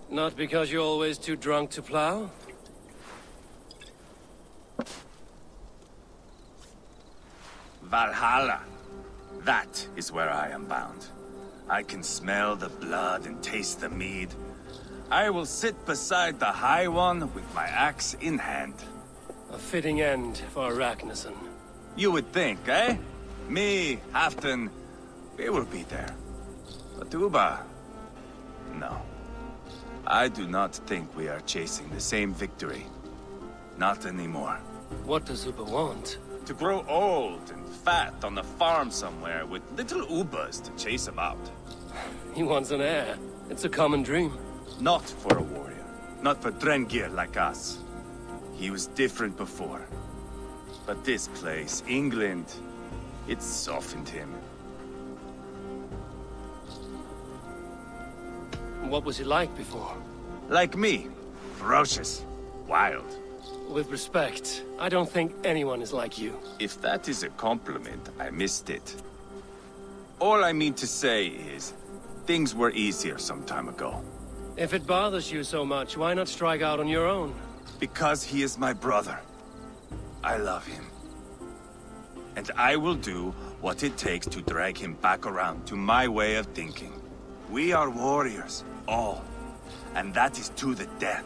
Not because you're always too drunk to plow? Valhalla. That is where I am bound. I can smell the blood and taste the mead. I will sit beside the High One with my axe in hand. A fitting end for Ragnarsson. You would think, eh? Me, Halfdan, we will be there. But Uba... no. I do not think we are chasing the same victory. Not anymore. What does Uba want? To grow old and fat on the farm somewhere with little Ubas to chase him out. He wants an heir. It's a common dream. Not for a warrior. Not for Drengir like us. He was different before. But this place, England, it softened him. What was he like before? Like me. Ferocious. Wild. With respect, I don't think anyone is like you. If that is a compliment, I missed it. All I mean to say is, things were easier some time ago. If it bothers you so much, why not strike out on your own? Because he is my brother. I love him. And I will do what it takes to drag him back around to my way of thinking. We are warriors, all. And that is to the death.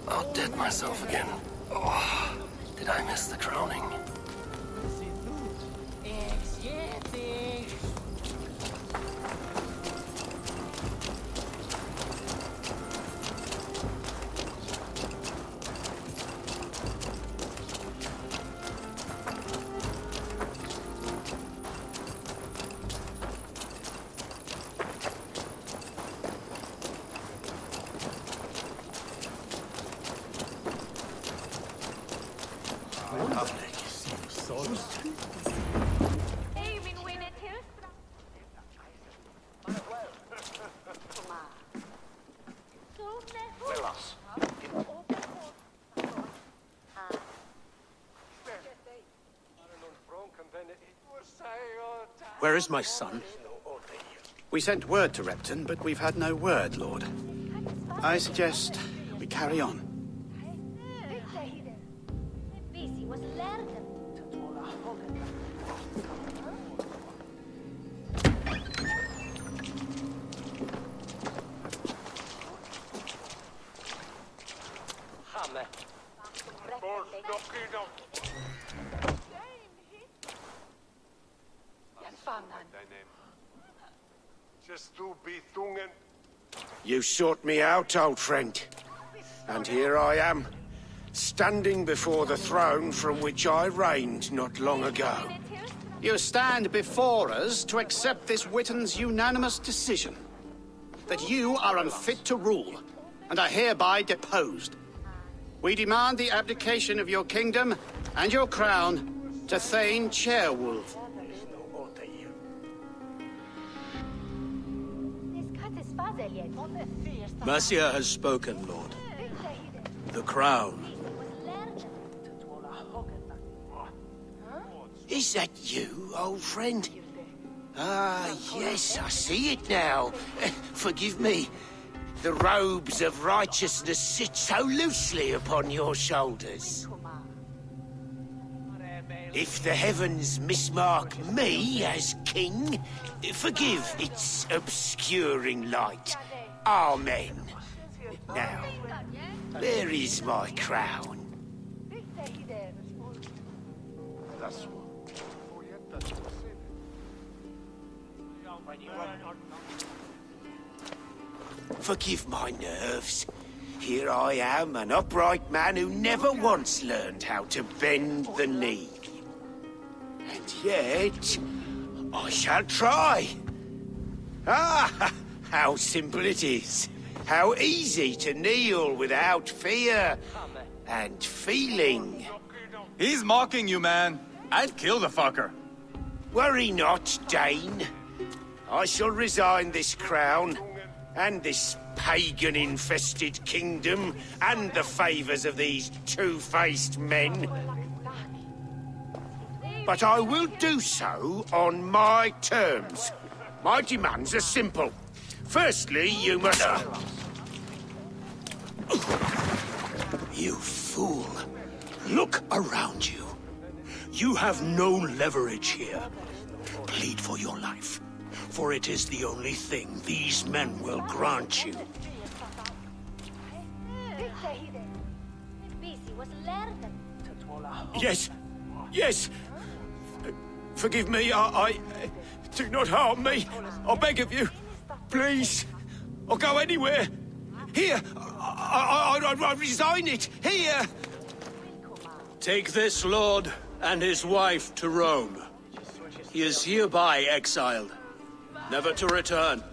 Outdid myself again. Oh, did I miss the crowning? Where is my son? We sent word to Repton, but we've had no word, Lord. I suggest we carry on. You sought me out, old friend. And here I am, standing before the throne from which I reigned not long ago. You stand before us to accept this Witten's unanimous decision. That you are unfit to rule, and are hereby deposed. We demand the abdication of your kingdom and your crown to Thane Chairwolf. Mercia has spoken, Lord. The crown. Is that you, old friend? Ah, yes, I see it now. Forgive me. The robes of righteousness sit so loosely upon your shoulders. If the heavens mismark me as king, forgive its obscuring light. Amen. Now, where is my crown? Forgive my nerves. Here I am, an upright man who never once learned how to bend the knee. And yet, I shall try. Ah, how simple it is. How easy to kneel without fear and feeling. He's mocking you, man. I'd kill the fucker. Worry not, Dane. I shall resign this crown, and this pagan-infested kingdom, and the favors of these two-faced men. But I will do so on my terms. My demands are simple. Firstly, you must... You fool. Look around you. You have no leverage here. Plead for your life, for it is the only thing these men will grant you. Yes, yes. Forgive me, I... Do not harm me. I beg of you. Please. I'll go anywhere. Here. I resign it. Here. Take this lord and his wife to Rome. He is hereby exiled, never to return.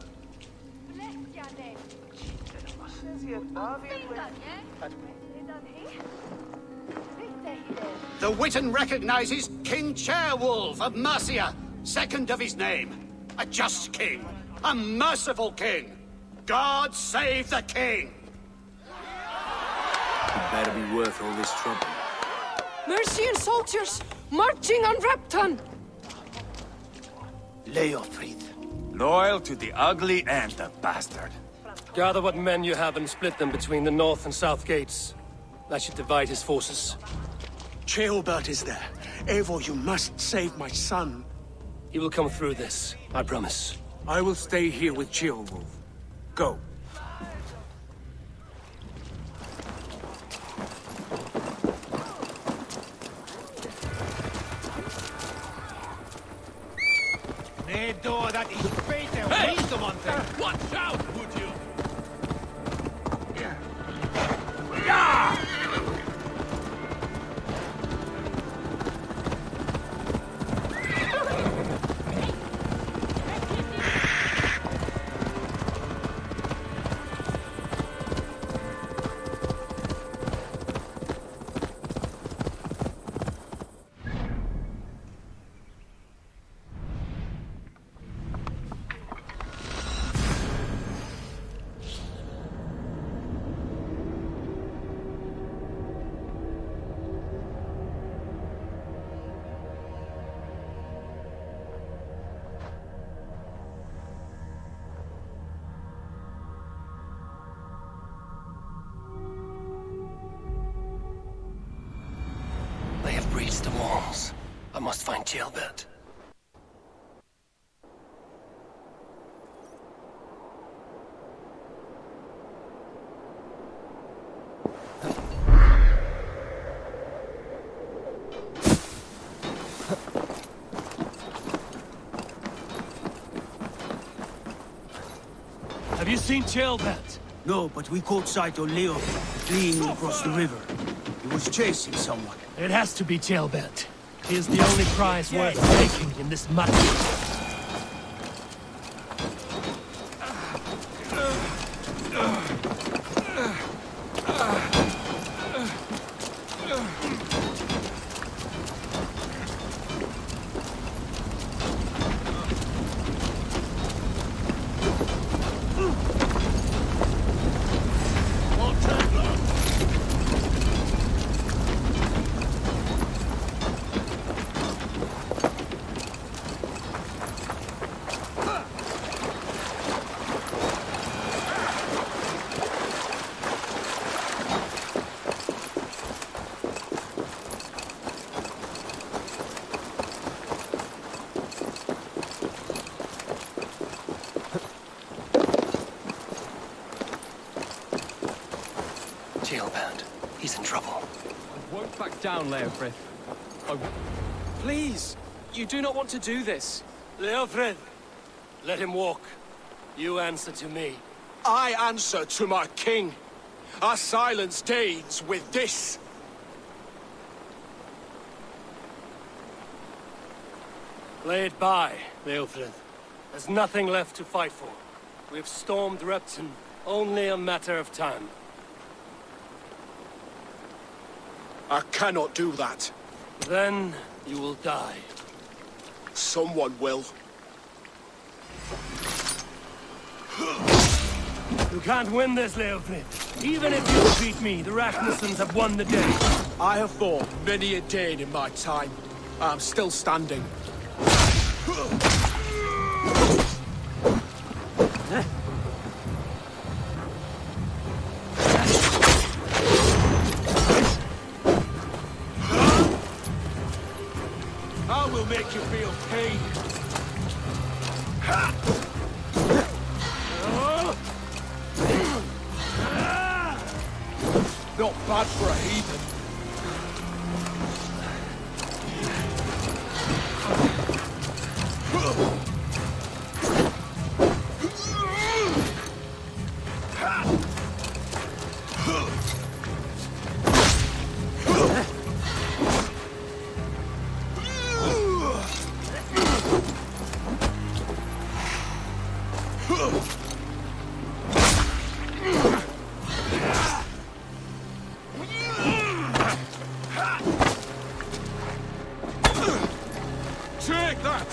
The Witan recognizes King Chairwolf of Mercia, second of his name. A just king, a merciful king. God save the king! Better be worth all this trouble. Mercian soldiers marching on Repton! Leofrid. Loyal to the ugly and the bastard. Gather what men you have and split them between the north and south gates. That should divide his forces. Ceolbert is there. Eivor, you must save my son. He will come through this, I promise. I will stay here with Ceolwulf. Go. Hey! Watch out, would you? They have breached the walls. I must find Ceolbert. Have you seen Ceolbert? No, but we caught sight of Leo fleeing across the river. He was chasing someone. It has to be Ceolbert. He is the only prize worth taking in this matter. Back down, Leofrith. Please, you do not want to do this. Leofred, let him walk. You answer to me. I answer to my king. I silence Danes with this. Lay it by, Leofred. There's nothing left to fight for. We've stormed Repton. Only a matter of time. I cannot do that. Then you will die. Someone will. You can't win this, Leofrid. Even if you defeat me, the Rasmussens have won the day. I have fought many a Dane in my time. I'm still standing. I will make you feel pain. Not bad for a heathen. Take that!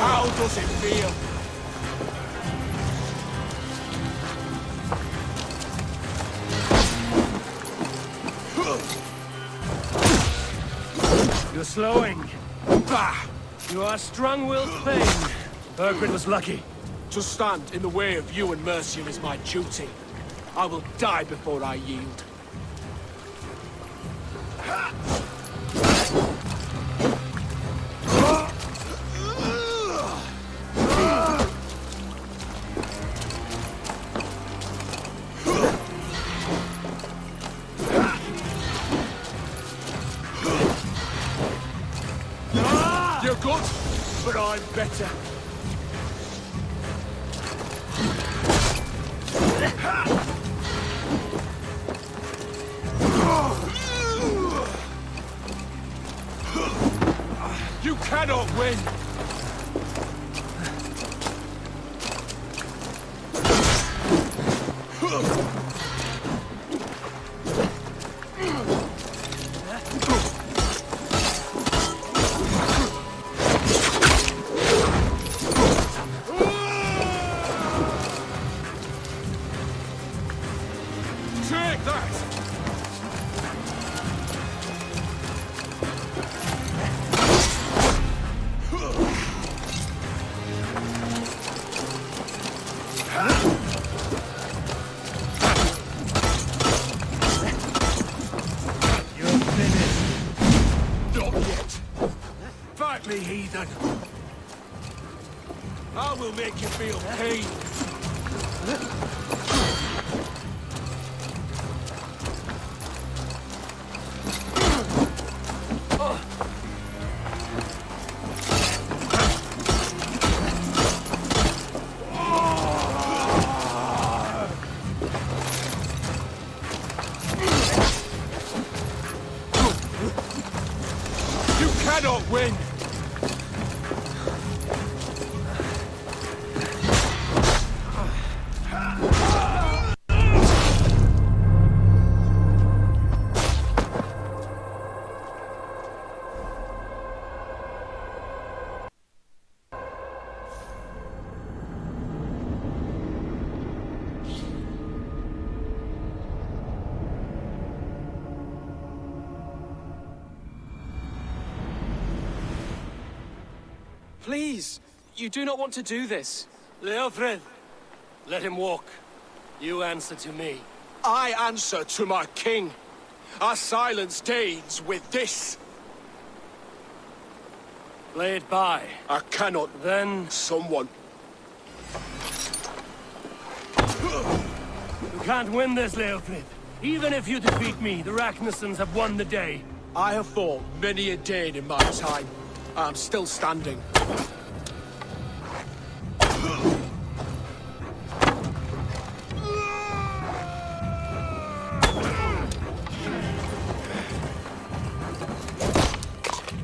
How does it feel? You're slowing. Bah! You are strong-willed thing. Burgred was lucky. To stand in the way of you and Mercia is my duty. I will die before I yield. You're good, but I'm better. You cannot win! Take that! You're finished. Not yet. Fight me, heathen. I will make you feel pain. You cannot win! Please, you do not want to do this. Leofrid, let him walk. You answer to me. I answer to my king. I silence Danes with this. Lay it by. I cannot. Then... Someone. You can't win this, Leofrid. Even if you defeat me, the Ragnarsons have won the day. I have fought many a Dane in my time. I'm still standing.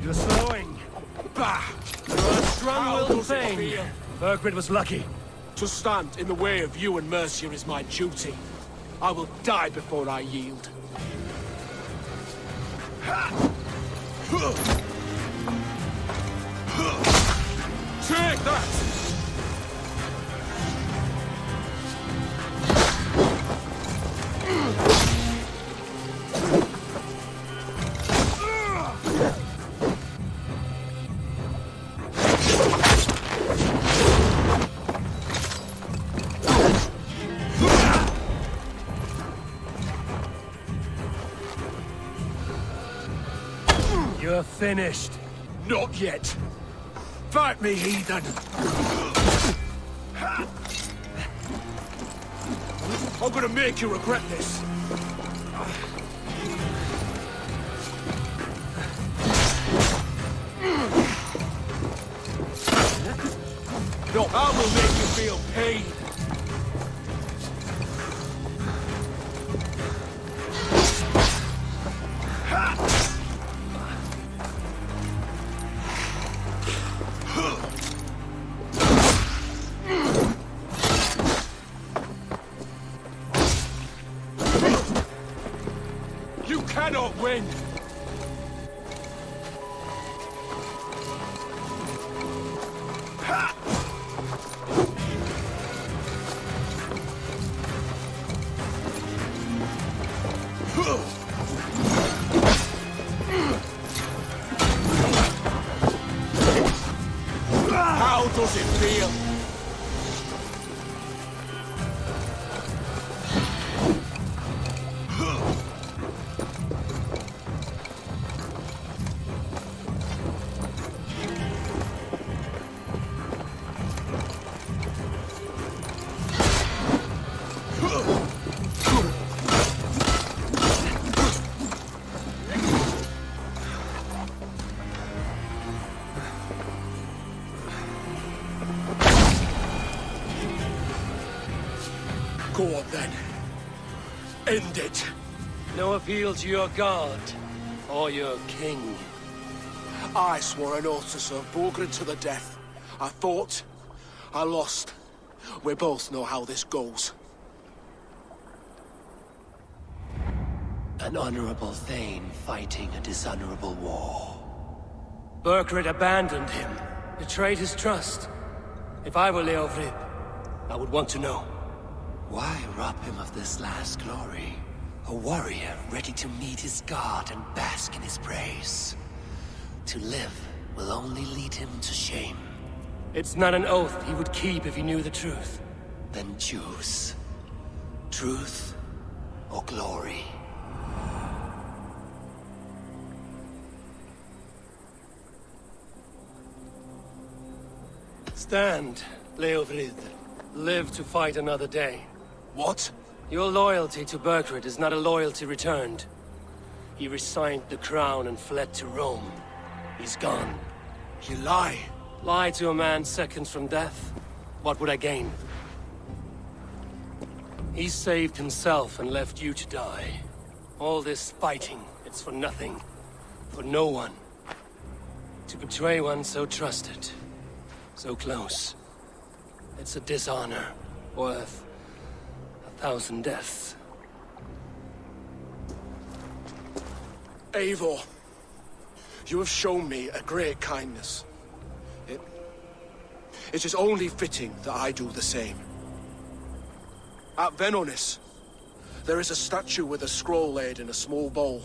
You're slowing. Bah! You're a strong-willed thing. Burgred was lucky. To stand in the way of you and Mercia is my duty. I will die before I yield. Take that! You're finished. Not yet. Fight me, heathen! I'm gonna make you regret this. No, I will make you feel pain. You cannot win! How does it feel? Go on then. End it. No appeal to your god or your king. I swore an oath to serve Borgred to the death. I fought. I lost. We both know how this goes. An honorable Thane fighting a dishonorable war. Burgred abandoned him, betrayed his trust. If I were Leofrid, I would want to know. Why rob him of this last glory? A warrior ready to meet his god and bask in his praise. To live will only lead him to shame. It's not an oath he would keep if he knew the truth. Then choose. Truth or glory. Stand, Leofrid. Live to fight another day. What? Your loyalty to Burgred is not a loyalty returned. He resigned the crown and fled to Rome. He's gone. You lie. Lie to a man seconds from death? What would I gain? He saved himself and left you to die. All this fighting, it's for nothing. For no one. To betray one so trusted. So close. It's a dishonor worth 1,000 deaths. Eivor, you have shown me a great kindness. It is only fitting that I do the same. At Venonis, there is a statue with a scroll laid in a small bowl.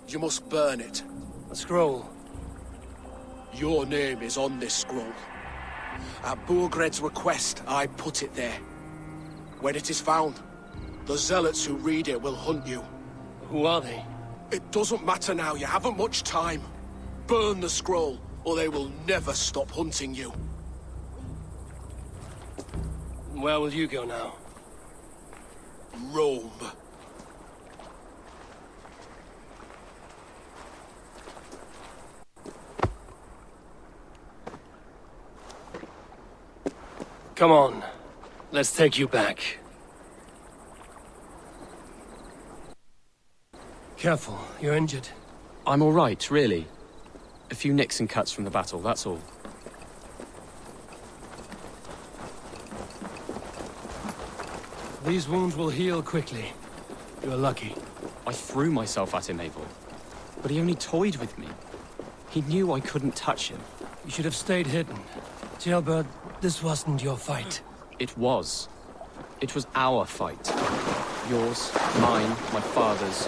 You must burn it. A scroll? Your name is on this scroll. At Burgred's request, I put it there. When it is found, the zealots who read it will hunt you. Who are they? It doesn't matter now, you haven't much time. Burn the scroll, or they will never stop hunting you. Where will you go now? Rome. Come on. Let's take you back. Careful, you're injured. I'm all right, really. A few nicks and cuts from the battle, that's all. These wounds will heal quickly. You're lucky. I threw myself at him, Abel. But he only toyed with me. He knew I couldn't touch him. You should have stayed hidden. Jailbird, this wasn't your fight. It was. It was our fight. Yours, mine, my father's.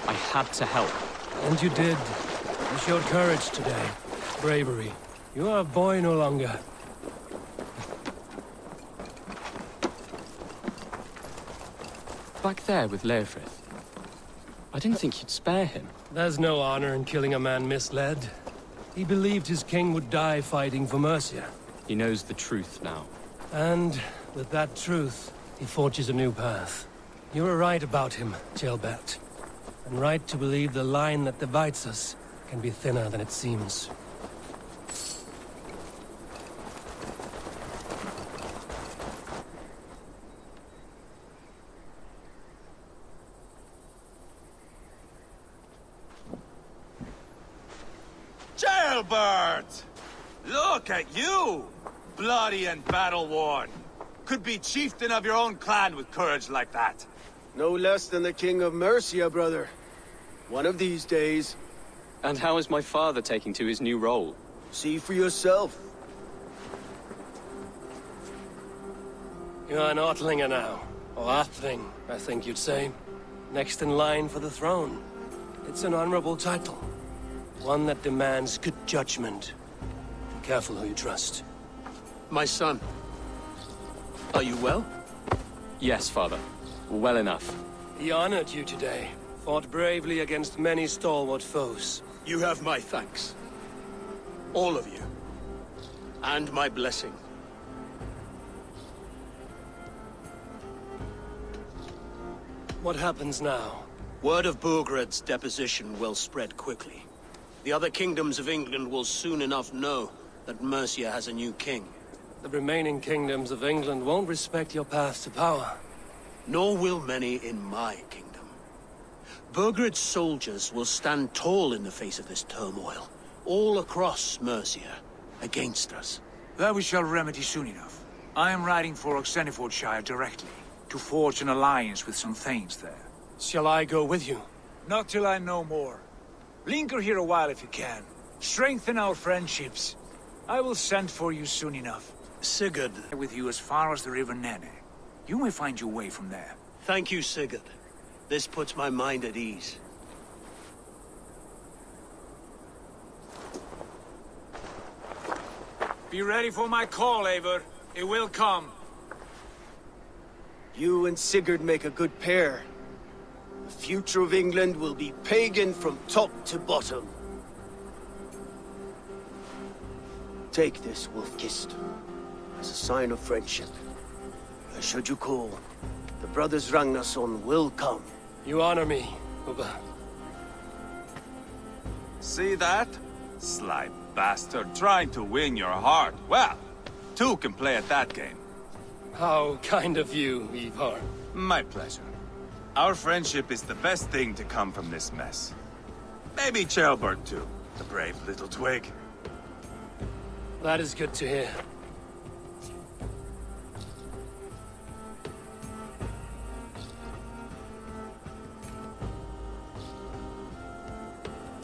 I had to help. And you did. You showed courage today. Bravery. You are a boy no longer. Back there with Leofrith. I didn't think you'd spare him. There's no honor in killing a man misled. He believed his king would die fighting for Mercia. He knows the truth now. And with that truth, he forges a new path. You were right about him, Jailbert. And right to believe the line that divides us can be thinner than it seems. Jailbird! Look at you! Bloody and battle-worn. Could be chieftain of your own clan with courage like that. No less than the King of Mercia, brother. One of these days. And how is my father taking to his new role? See for yourself. You're an Ortlinger now. Or Athling, I think you'd say. Next in line for the throne. It's an honorable title. One that demands good judgment. Be careful who you trust. My son. Are you well? Yes, father. Well enough. He honored you today. Fought bravely against many stalwart foes. You have my thanks. All of you. And my blessing. What happens now? Word of Burgred's deposition will spread quickly. The other kingdoms of England will soon enough know that Mercia has a new king. The remaining kingdoms of England won't respect your path to power. Nor will many in my kingdom. Burgred's soldiers will stand tall in the face of this turmoil, all across Mercia, against us. That we shall remedy soon enough. I am riding for Oxenfordshire directly, to forge an alliance with some thanes there. Shall I go with you? Not till I know more. Linger here a while if you can. Strengthen our friendships. I will send for you soon enough. Sigurd. With you as far as the river Nene. You may find your way from there. Thank you, Sigurd. This puts my mind at ease. Be ready for my call, Eivor. It will come. You and Sigurd make a good pair. The future of England will be pagan from top to bottom. Take this, Wolf-Kissed, as a sign of friendship. Should you call, the brothers Ragnarsson will come. You honor me, Ubba. See that? Sly bastard trying to win your heart. Well, two can play at that game. How kind of you, Ivar. My pleasure. Our friendship is the best thing to come from this mess. Maybe Jailbird too, the brave little twig. That is good to hear.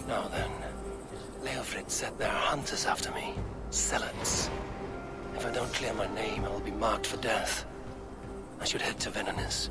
Now then, Leofrid said there are hunters after me. Zealots. If I don't clear my name, I will be marked for death. I should head to Venenis.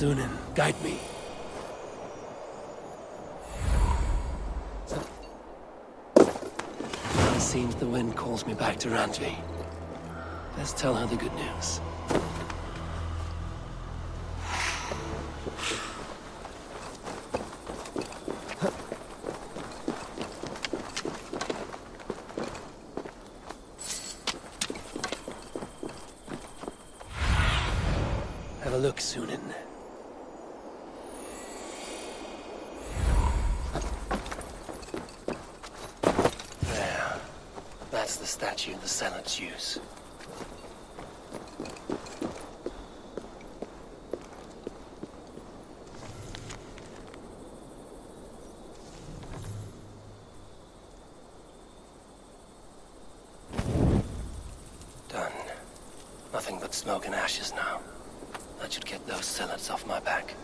Sunan, guide me. It seems the wind calls me back to Randvi. Let's tell her the good news. Have a look, Sunan. There. That's the statue the Zealots use. Done. Nothing but smoke and ashes now. That should get those zealots off my back.